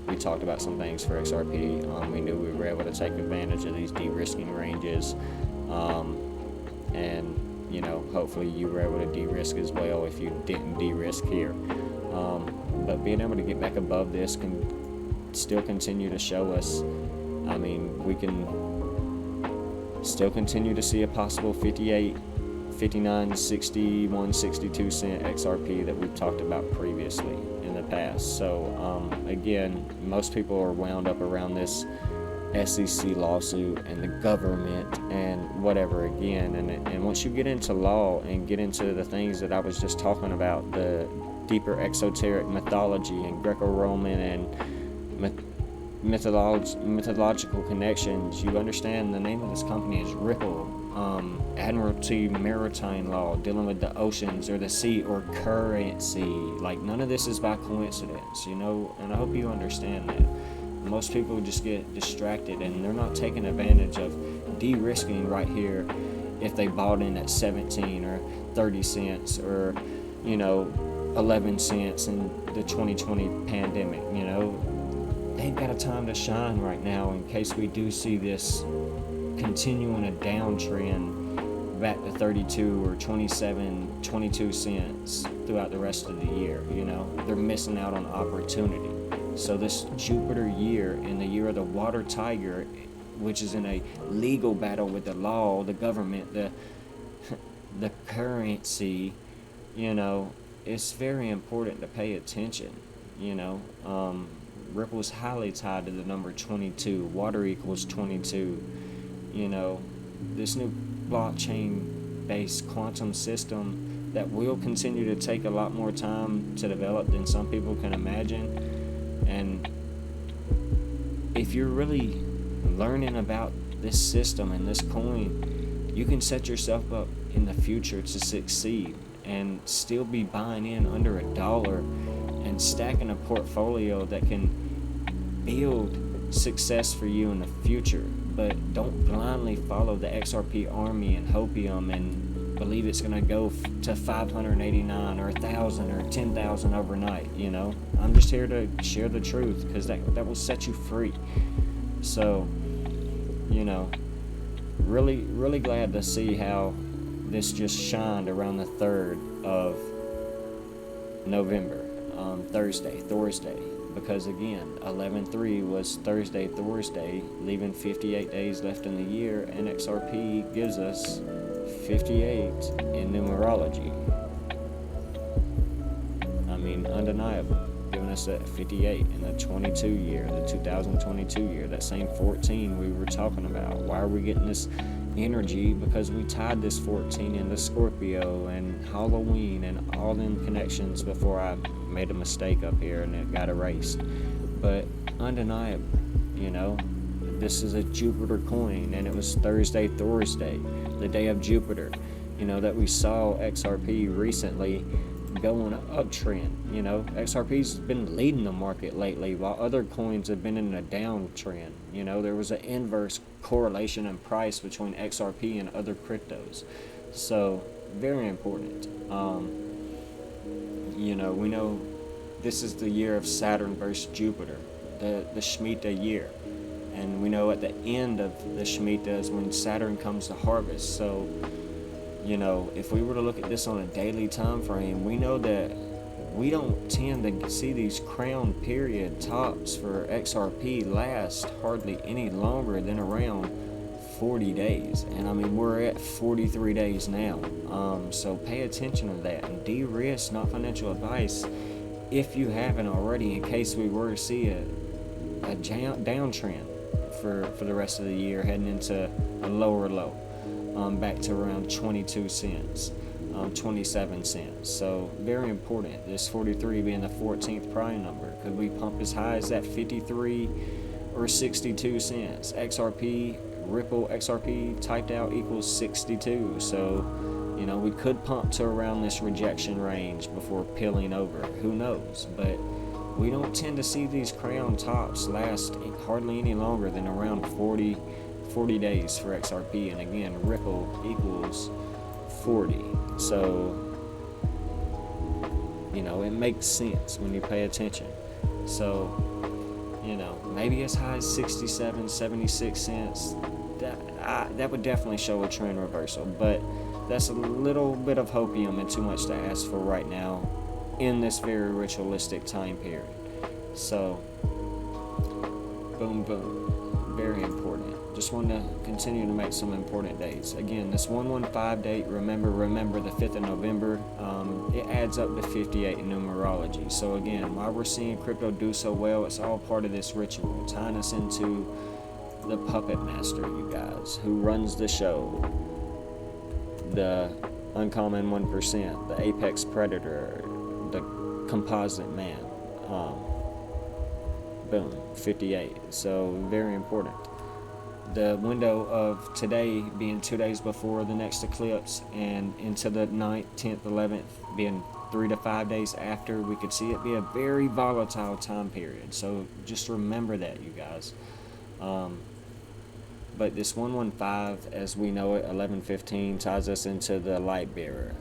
Speaker 1: we talked about some things for XRP. We knew we were able to take advantage of these de-risking ranges. And, hopefully you were able to de-risk as well if you didn't de-risk here. But being able to get back above this can still continue to show us, we can still continue to see a possible 58, 59, 61, 62 cent XRP that we've talked about previously in the past. So again, most people are wound up around this SEC lawsuit and the government and whatever again. And once you get into law and get into the things that I was just talking about, the deeper exoteric mythology and Greco-Roman and mythological connections, you understand the name of this company is Ripple. Admiralty Maritime Law, dealing with the oceans or the sea or currency. Like, none of this is by coincidence, and I hope you understand that. Most people just get distracted and they're not taking advantage of de-risking right here if they bought in at 17 or 30 cents or 11 cents in the 2020 pandemic. They've got a time to shine right now in case we do see this continuing a downtrend back to 32 or 27, 22 cents throughout the rest of the year. They're missing out on opportunity. So this Jupiter year, in the year of the water tiger, which is in a legal battle with the law, the government, the currency, you know, it's very important to pay attention. You know, Ripple is highly tied to the number 22. Water equals 22. You know, this new blockchain-based quantum system that will continue to take a lot more time to develop than some people can imagine. And if you're really learning about this system and this coin, you can set yourself up in the future to succeed and still be buying in under $1 and stacking a portfolio that can build success for you in the future. But don't blindly follow the XRP army and hopium and believe it's going to go to 589 or 1,000 or 10,000 overnight. You know, I'm just here to share the truth, because that will set you free. So, you know, really glad to see how this just shined around the 3rd of November, Thursday, because again, 11/3 was Thursday, leaving 58 days left in the year, and XRP gives us 58 in numerology. I mean, undeniable, giving us that 58 in the 22 year, the 2022 year, that same 14 we were talking about. Why are we getting this energy? Because we tied this 14 into Scorpio and Halloween and all them connections before I made a mistake up here and it got erased. But undeniable, you know, this is a Jupiter coin, and it was Thursday, the day of Jupiter, you know, that we saw XRP recently going uptrend. You know, XRP's been leading the market lately while other coins have been in a downtrend. You know, there was an inverse correlation in price between XRP and other cryptos. So very important. You know, we know this is the year of Saturn versus Jupiter, the Shemitah year. And we know at the end of the Shemitah is when Saturn comes to harvest. So, you know, if we were to look at this on a daily time frame, we know that we don't tend to see these crown period tops for XRP last hardly any longer than around 40 days. And I mean, we're at 43 days now. So pay attention to that and de-risk, not financial advice, if you haven't already, in case we were to see a downtrend for the rest of the year, heading into a lower low, back to around 22 cents, 27 cents. So very important, this 43 being the 14th prime number. Could we pump as high as that 53 or 62 cents? XRP, Ripple XRP typed out equals 62. So, you know, we could pump to around this rejection range before peeling over. Who knows? But we don't tend to see these crown tops last hardly any longer than around 40 days for XRP. And again, Ripple equals 40. So, you know, it makes sense when you pay attention. So, you know, maybe as high as 67, 76 cents. That would definitely show a trend reversal. But that's a little bit of hopium and too much to ask for right now in this very ritualistic time period. So, boom, boom. Very important. Just wanted to continue to make some important dates. Again, this 115 date, remember the 5th of November, it adds up to 58 in numerology. So again, while we're seeing crypto do so well, it's all part of this ritual, tying us into the puppet master, you guys, who runs the show, the uncommon 1%, the apex predator, the composite man. Boom, 58. So very important. The window of today being 2 days before the next eclipse, and into the 9th, 10th, 11th being 3 to 5 days after, we could see it be a very volatile time period. So just remember that, you guys. But this 115, as we know it, 1115, ties us into the light bearer,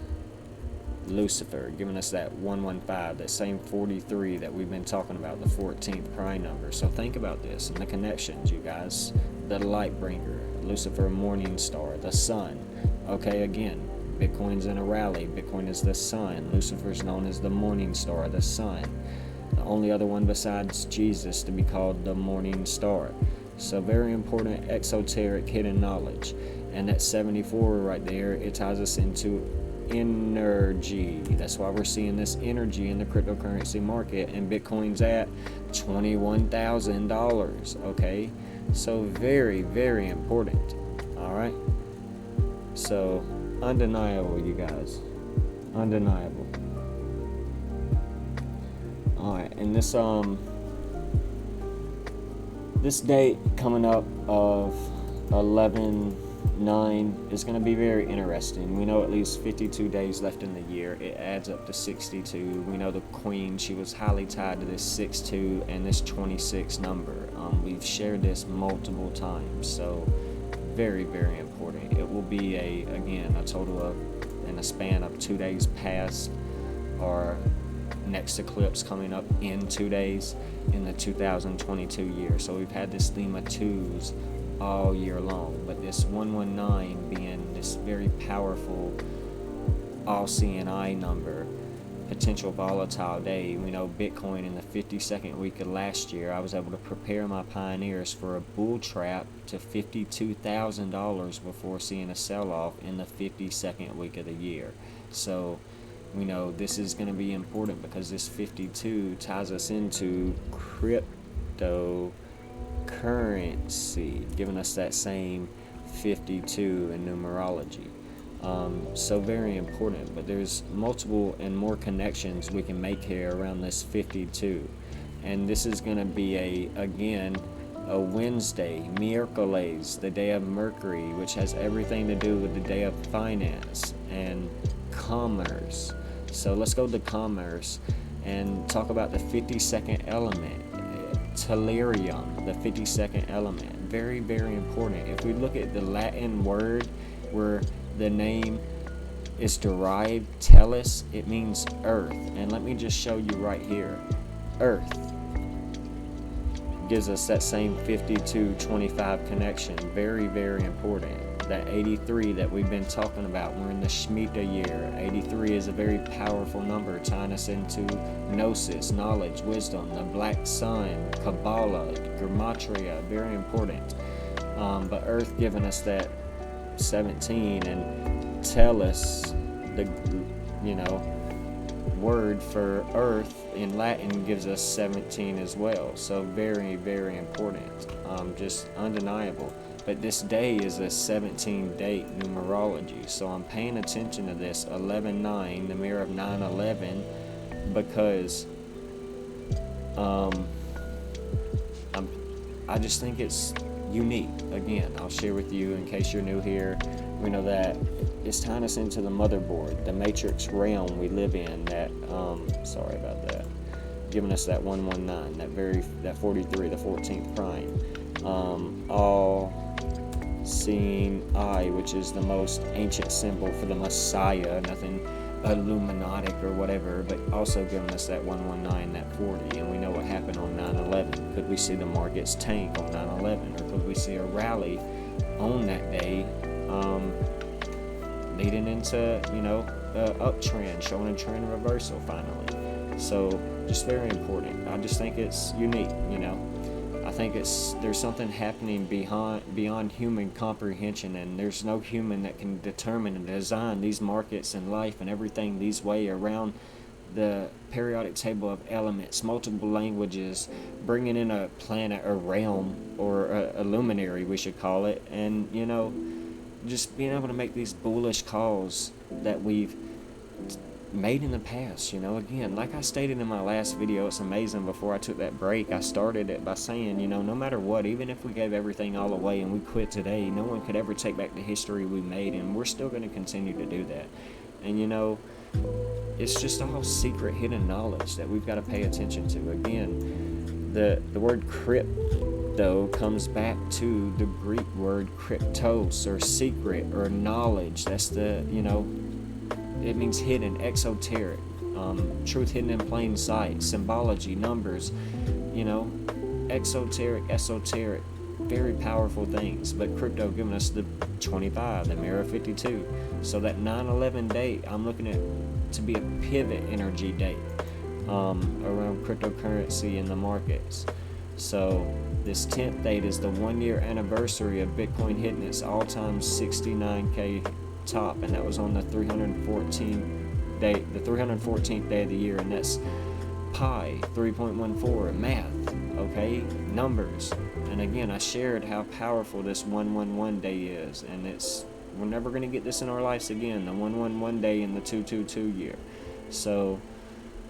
Speaker 1: Lucifer, giving us that 115, that same 43 that we've been talking about, the 14th prime number. So think about this and the connections, you guys. The light bringer, Lucifer, morning star, the sun. Okay, again, Bitcoin's in a rally. Bitcoin is the sun. Lucifer's known as the morning star, the sun. The only other one besides Jesus to be called the morning star. So very important exoteric hidden knowledge. And that 74 right there, it ties us into energy. That's why we're seeing this energy in the cryptocurrency market, and Bitcoin's at $21,000. Okay, so very, very important. All right, so undeniable, you guys, undeniable. All right, and this date coming up of 11/9 is going to be very interesting. We know at least 52 days left in the year. It adds up to 62. We know the Queen, she was highly tied to this 6-2 and this 26 number. We've shared this multiple times, so very, very important. It will be a total of, in a span of 2 days past our next eclipse coming up in 2 days in the 2022 year. So we've had this theme of twos all year long, but this 119 being this very powerful all-seeing eye number, potential volatile day. We know Bitcoin in the 52nd week of last year, I was able to prepare my pioneers for a bull trap to $52,000 before seeing a sell-off in the 52nd week of the year. So we know this is going to be important because this 52 ties us into cryptocurrency, giving us that same 52 in numerology. So very important, but there's multiple and more connections we can make here around this 52. And this is going to be a Wednesday, miércoles, the day of Mercury, which has everything to do with the day of finance and commerce. So let's go to commerce and talk about the 52nd element, tellurium, the 52nd element. Very, very important. If we look at the Latin word where the name is derived, tellus, it means earth. And let me just show you right here. Earth gives us that same 52-25 connection. Very, very important. That 83 that we've been talking about, we're in the Shemitah year. 83 is a very powerful number, tying us into gnosis, knowledge, wisdom, the black sun, Kabbalah, Gematria, very important. But Earth giving us that 17, and tellus, the word for earth in Latin, gives us 17 as well. So very, very important, just undeniable. But this day is a 17 date numerology, so I'm paying attention to this 11/9, the mirror of 9/11, because I just think it's unique. Again, I'll share with you in case you're new here. We know that it's tying us into the motherboard, the matrix realm we live in. That sorry about that, giving us that 119, that 43, the 14th prime, all seeing eye, which is the most ancient symbol for the Messiah, nothing Illuminatic or whatever, but also giving us that 119, that 40. And we know what happened on 9/11. Could we see the markets tank on 9/11, or could we see a rally on that day, leading into uptrend, showing a trend reversal finally? So just very important. I just think it's unique. I think there's something happening beyond human comprehension, and there's no human that can determine and design these markets and life and everything these way around the periodic table of elements, multiple languages, bringing in a planet or realm or a luminary, we should call it, and just being able to make these bullish calls that we've made in the past. Again, like I stated in my last video, it's amazing. Before I took that break, I started it by saying, no matter what, even if we gave everything all away and we quit today, no one could ever take back the history we made, and we're still going to continue to do that. And it's just all secret, hidden knowledge that we've got to pay attention to. Again, the word crypto comes back to the Greek word kryptos, or secret, or knowledge. That's it means hidden, exoteric, truth hidden in plain sight, symbology, numbers, exoteric, esoteric, very powerful things. But crypto giving us the 25, the mirror 52. So that 9/11 date, I'm looking at to be a pivot energy date around cryptocurrency in the markets. So This 10th date is the 1-year anniversary of Bitcoin hitting its all-time 69K top, and that was on the 314th day of the year, and that's pi 3.14, math, okay, numbers. And again, I shared how powerful this 111 day is, and we're never going to get this in our lives again, the 111 day in the 222 year. So,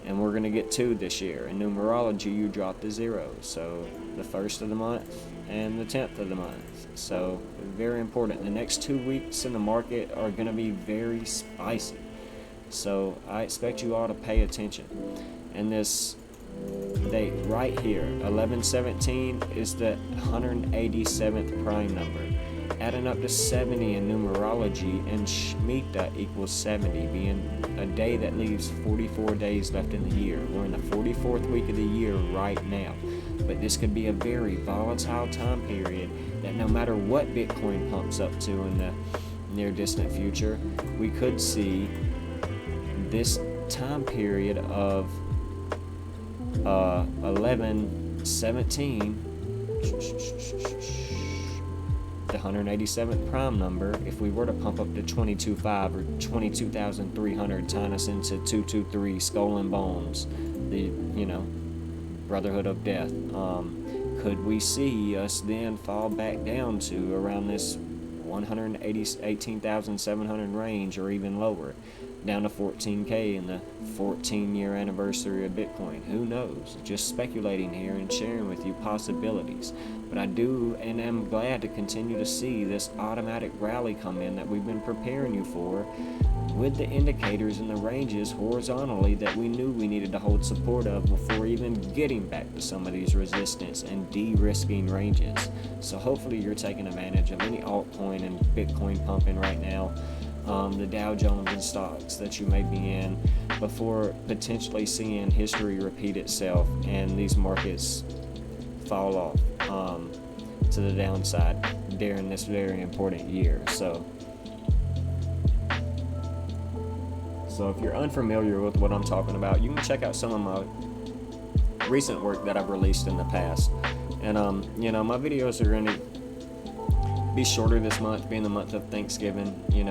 Speaker 1: and we're going to get 2 this year. In numerology, you drop the 0, so the 1st of the month and the 10th of the month. So very important. The next 2 weeks in the market are going to be very spicy, so I expect you all to pay attention. And this date right here, 1117, is the 187th prime number, adding up to 70 in numerology, and Shemitah equals 70, being a day that leaves 44 days left in the year. We're in the 44th week of the year right now, but this could be a very volatile time period that no matter what Bitcoin pumps up to in the near distant future, we could see this time period of 1117, the 187th prime number. If we were to pump up to 22.5 or 22,300, tying us into 223, skull and bones, the brotherhood of death, could we see us then fall back down to around this 18,700 range, or even lower, down to 14K in the 14-year anniversary of Bitcoin? Who knows? Just speculating here and sharing with you possibilities. But I do and am glad to continue to see this automatic rally come in that we've been preparing you for, with the indicators and the ranges horizontally that we knew we needed to hold support of before even getting back to some of these resistance and de-risking ranges. So hopefully you're taking advantage of any altcoin and Bitcoin pumping right now, the Dow Jones and stocks that you may be in, before potentially seeing history repeat itself and these markets fall off to the downside during this very important year. So if you're unfamiliar with what I'm talking about, you can check out some of my recent work that I've released in the past. And my videos are going to be shorter this month, being the month of Thanksgiving. We're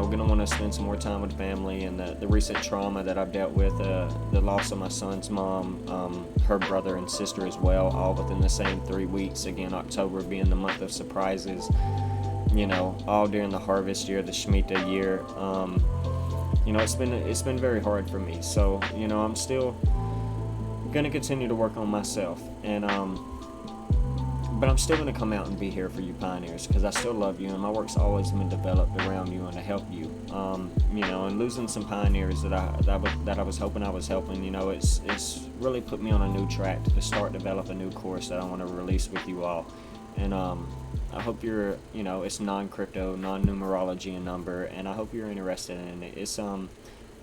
Speaker 1: going to want to spend some more time with family, and the recent trauma that I've dealt with, the loss of my son's mom, her brother and sister as well, all within the same 3 weeks. Again, October being the month of surprises, all during the harvest year, the Shemitah year. It's been very hard for me. So, I'm still going to continue to work on myself, and but I'm still going to come out and be here for you pioneers, because I still love you, and my work's always been developed around you and to help you. And losing some pioneers that I was hoping I was helping, it's really put me on a new track to start develop a new course that I want to release with you all. And I hope you're, it's non-crypto, non-numerology and number, and I hope you're interested in it. It's going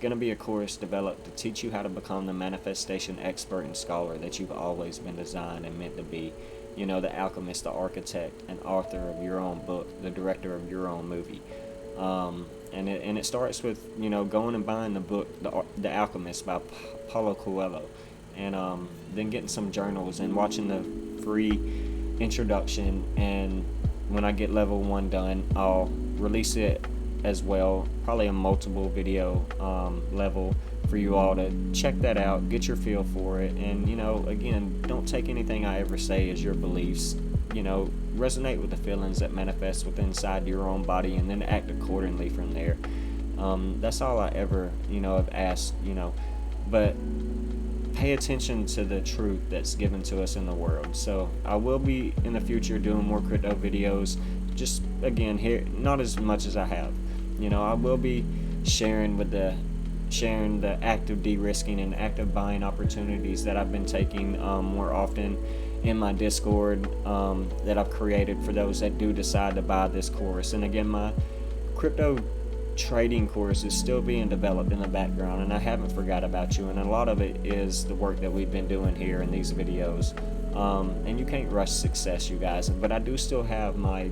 Speaker 1: to be a course developed to teach you how to become the manifestation expert and scholar that you've always been designed and meant to be. The alchemist, the architect, and author of your own book, the director of your own movie. And it starts with, going and buying the book, The Alchemist by Paulo Coelho, and then getting some journals and watching the free introduction. And when I get level 1 done, I'll release it as well, probably a multiple video level for you all to check that out, get your feel for it. And again, don't take anything I ever say as your beliefs. Resonate with the feelings that manifest within inside your own body, and then act accordingly from there. That's all I ever have asked. But pay attention to the truth that's given to us in the world. So I will be in the future doing more crypto videos, just again here, not as much as I have. I will be sharing the active de-risking and active buying opportunities that I've been taking more often in my Discord that I've created for those that do decide to buy this course. And again, my crypto trading course is still being developed in the background, and I haven't forgot about you, and a lot of it is the work that we've been doing here in these videos. And you can't rush success, you guys, but I do still have my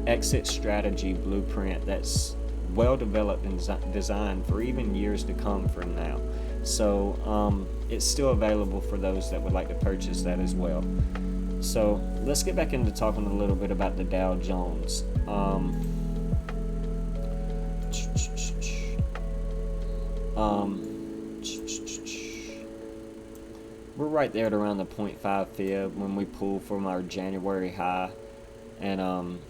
Speaker 1: exit strategy blueprint that's well developed and designed for even years to come from now. So it's still available for those that would like to purchase that as well. So let's get back into talking a little bit about the Dow Jones. We're right there at around the 0.5 fib when we pull from our January high and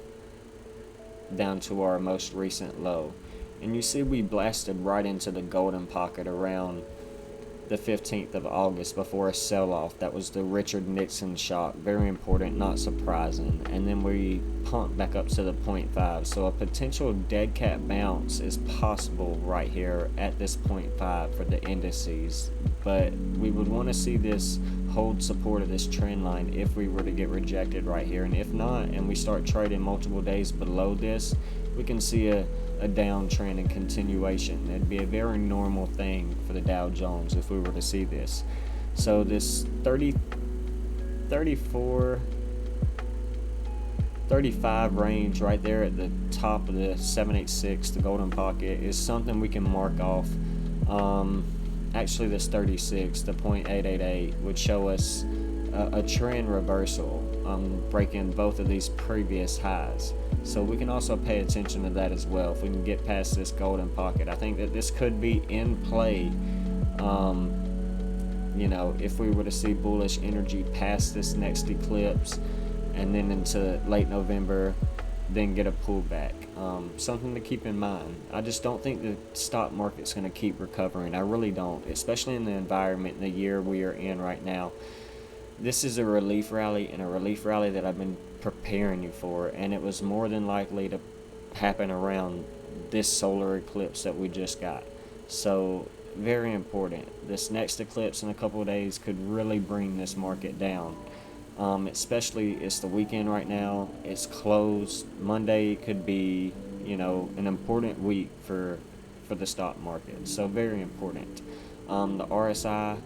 Speaker 1: down to our most recent low. And you see we blasted right into the golden pocket around the 15th of August before a sell-off. That was the Richard Nixon shock. Very important, not surprising. And then we pumped back up to the 0.5. So a potential dead cat bounce is possible right here at this 0.5 for the indices. But we would want to see this hold support of this trend line if we were to get rejected right here. And if not, and we start trading multiple days below this, we can see a downtrend and continuation. It'd be a very normal thing for the Dow Jones if we were to see this. So this 34, 35 range right there at the top of the 786, the golden pocket, is something we can mark off. Actually this 36, the 0.888, would show us a trend reversal, breaking both of these previous highs. So we can also pay attention to that as well. If we can get past this golden pocket, I think that this could be in play. If we were to see bullish energy past this next eclipse and then into late November, then get a pullback. Something to keep in mind. I just don't think the stock market's going to keep recovering. I really don't, especially in the environment and the year we are in right now. This is a relief rally, and a relief rally that I've been preparing you for, and it was more than likely to happen around this solar eclipse that we just got. So very important. This next eclipse in a couple of days could really bring this market down. Especially it's the weekend right now. It's closed. Monday could be, an important week for the stock market. So very important. The RSI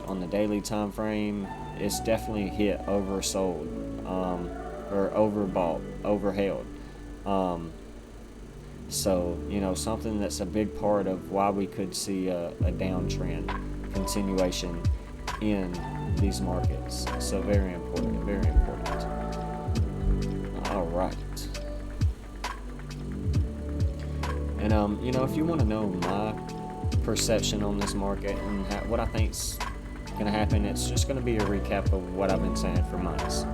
Speaker 1: on the daily time frame, it's definitely hit oversold, or overbought, overheld. So something that's a big part of why we could see a downtrend continuation in these markets. So very important, very important. All right. And if you want to know my perception on this market and what I think's gonna happen, it's just gonna be a recap of what I've been saying for months.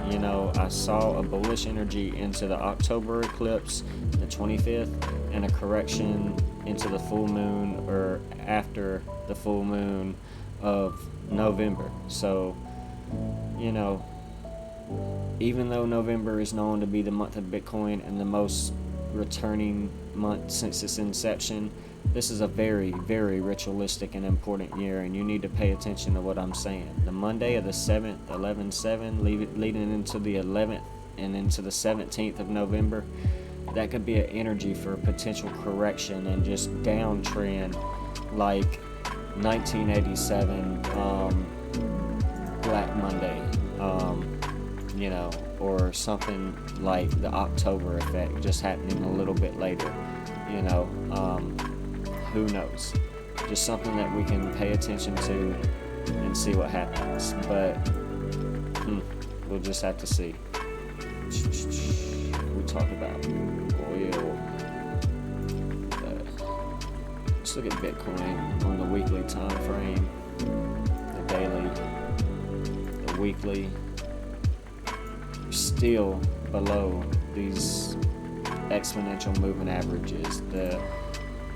Speaker 1: I saw a bullish energy into the October eclipse, the 25th, and a correction into the full moon or after the full moon of November. So, even though November is known to be the month of Bitcoin and the most returning month since its inception, this is a very, very ritualistic and important year, and you need to pay attention to what I'm saying. The Monday of the 7th, 11/7, leading into the 11th and into the 17th of November, that could be an energy for a potential correction and just downtrend like 1987 Black Monday, or something like the October effect just happening a little bit later, who knows? Just something that we can pay attention to and see what happens. But we'll just have to see. We talked about oil. Let's look at Bitcoin on the weekly time frame, the daily, the weekly. Still below these exponential moving averages. The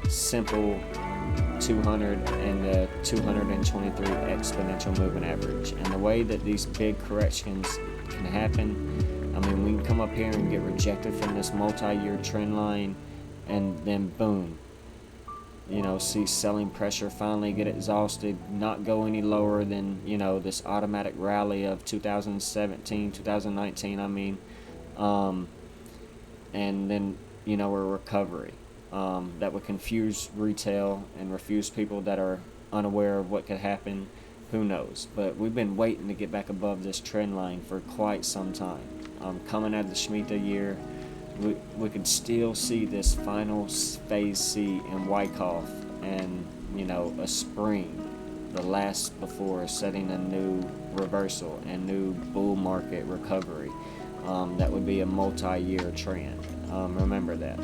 Speaker 1: simple 200 and the 223 exponential moving average. And the way that these big corrections can happen, we can come up here and get rejected from this multi-year trend line, and then boom, see selling pressure finally get exhausted, not go any lower than this automatic rally of 2017, 2019, and then a recovery that would confuse retail and refuse people that are unaware of what could happen. Who knows? But we've been waiting to get back above this trend line for quite some time. Coming out of the Shemitah year, we could still see this final phase C in Wyckoff, and a spring, the last before setting a new reversal and new bull market recovery. That would be a multi-year trend. Remember that.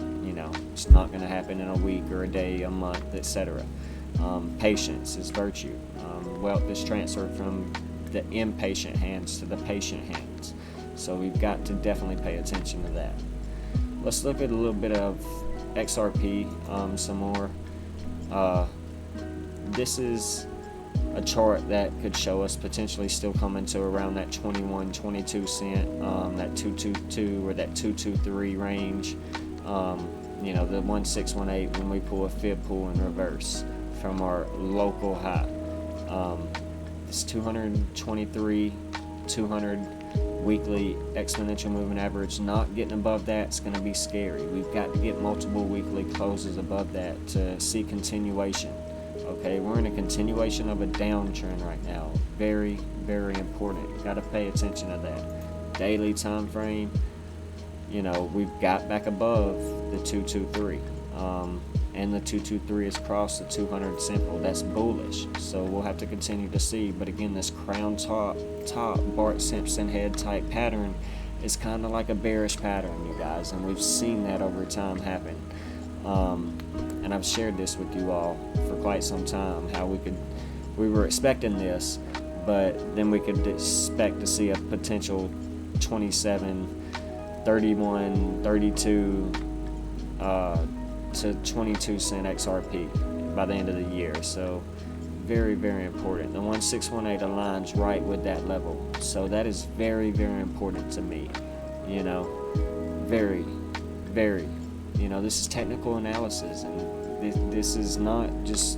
Speaker 1: It's not going to happen in a week or a day, a month, etc. Patience is virtue. Wealth is transferred from the impatient hands to the patient hands. So we've got to definitely pay attention to that. Let's look at a little bit of XRP some more. This is a chart that could show us potentially still coming to around that 21, 22 cent, that 222 or that 223 range. The 1618 when we pull a fib pull in reverse from our local high. This 223, 200 weekly exponential moving average, not getting above that, it's going to be scary. We've got to get multiple weekly closes above that to see continuation. Okay, we're in a continuation of a downtrend right now. Very, very important. Got to pay attention to that. Daily time frame, we've got back above the 223. And the 223 has crossed the 200 simple. That's bullish. So we'll have to continue to see. But again, this crown top Bart Simpson head type pattern is kind of like a bearish pattern, you guys. And we've seen that over time happen. And I've shared this with you all for quite some time, how we were expecting this, but then we could expect to see a potential 27, 31, 32 to 22 cent XRP by the end of the year. So very, very important. The 1618 aligns right with that level. So that is very, very important to me. Very, very. This is technical analysis, and this is not just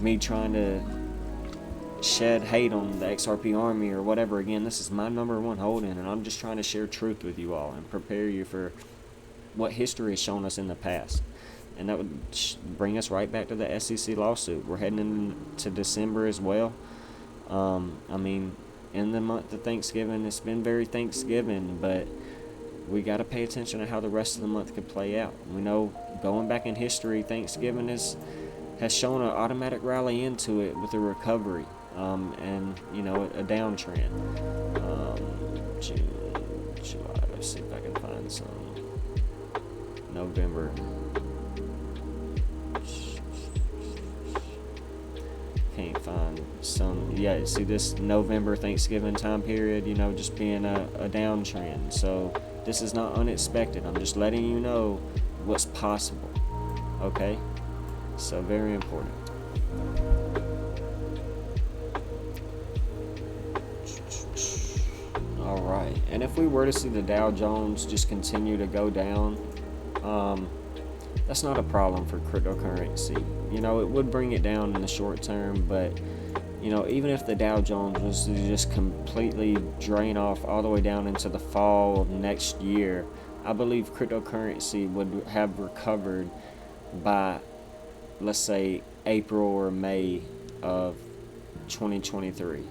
Speaker 1: me trying to shed hate on the XRP army or whatever. Again, this is my number one holding, and I'm just trying to share truth with you all and prepare you for what history has shown us in the past. And that would bring us right back to the SEC lawsuit. We're heading into December as well. In the month of Thanksgiving, it's been very Thanksgiving, but we got to pay attention to how the rest of the month could play out. We know going back in history, Thanksgiving has shown an automatic rally into it with a recovery and a downtrend. June, July. Let's see if I can find some. November. Can't find some. Yeah, see this November Thanksgiving time period. Just being a downtrend. So this is not unexpected. I'm just letting you know what's possible. Okay? So very important. Alright. And if we were to see the Dow Jones just continue to go down, that's not a problem for cryptocurrency. It would bring it down in the short term, but even if the Dow Jones was to just completely drain off all the way down into the fall of next year, I believe cryptocurrency would have recovered by, let's say, April or May of 2023.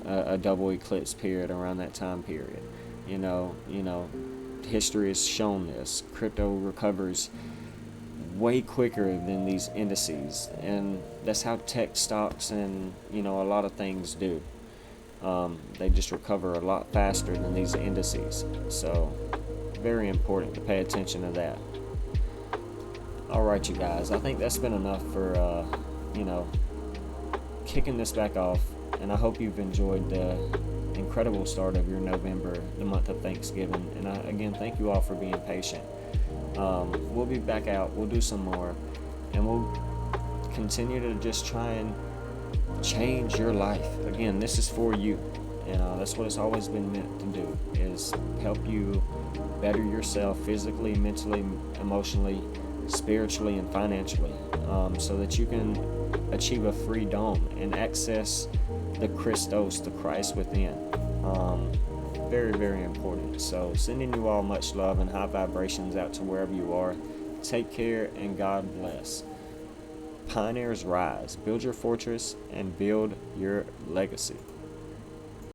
Speaker 1: A double eclipse period around that time period. History has shown this. Crypto recovers way quicker than these indices, and that's how tech stocks and a lot of things do. They just recover a lot faster than these indices. So very important to pay attention to that. Alright, you guys, I think that's been enough for kicking this back off, and I hope you've enjoyed the incredible start of your November, the month of Thanksgiving. And again, thank you all for being patient. We'll be back out, we'll do some more, and we'll continue to just try and change your life. Again, this is for you, and that's what it's always been meant to do, is help you better yourself physically, mentally, emotionally, spiritually, and financially, so that you can achieve a freedom and access the Christos, the Christ within. Very, very important. So sending you all much love and high vibrations out to wherever you are. Take care and God bless. Pioneers rise, build your fortress, and build your legacy.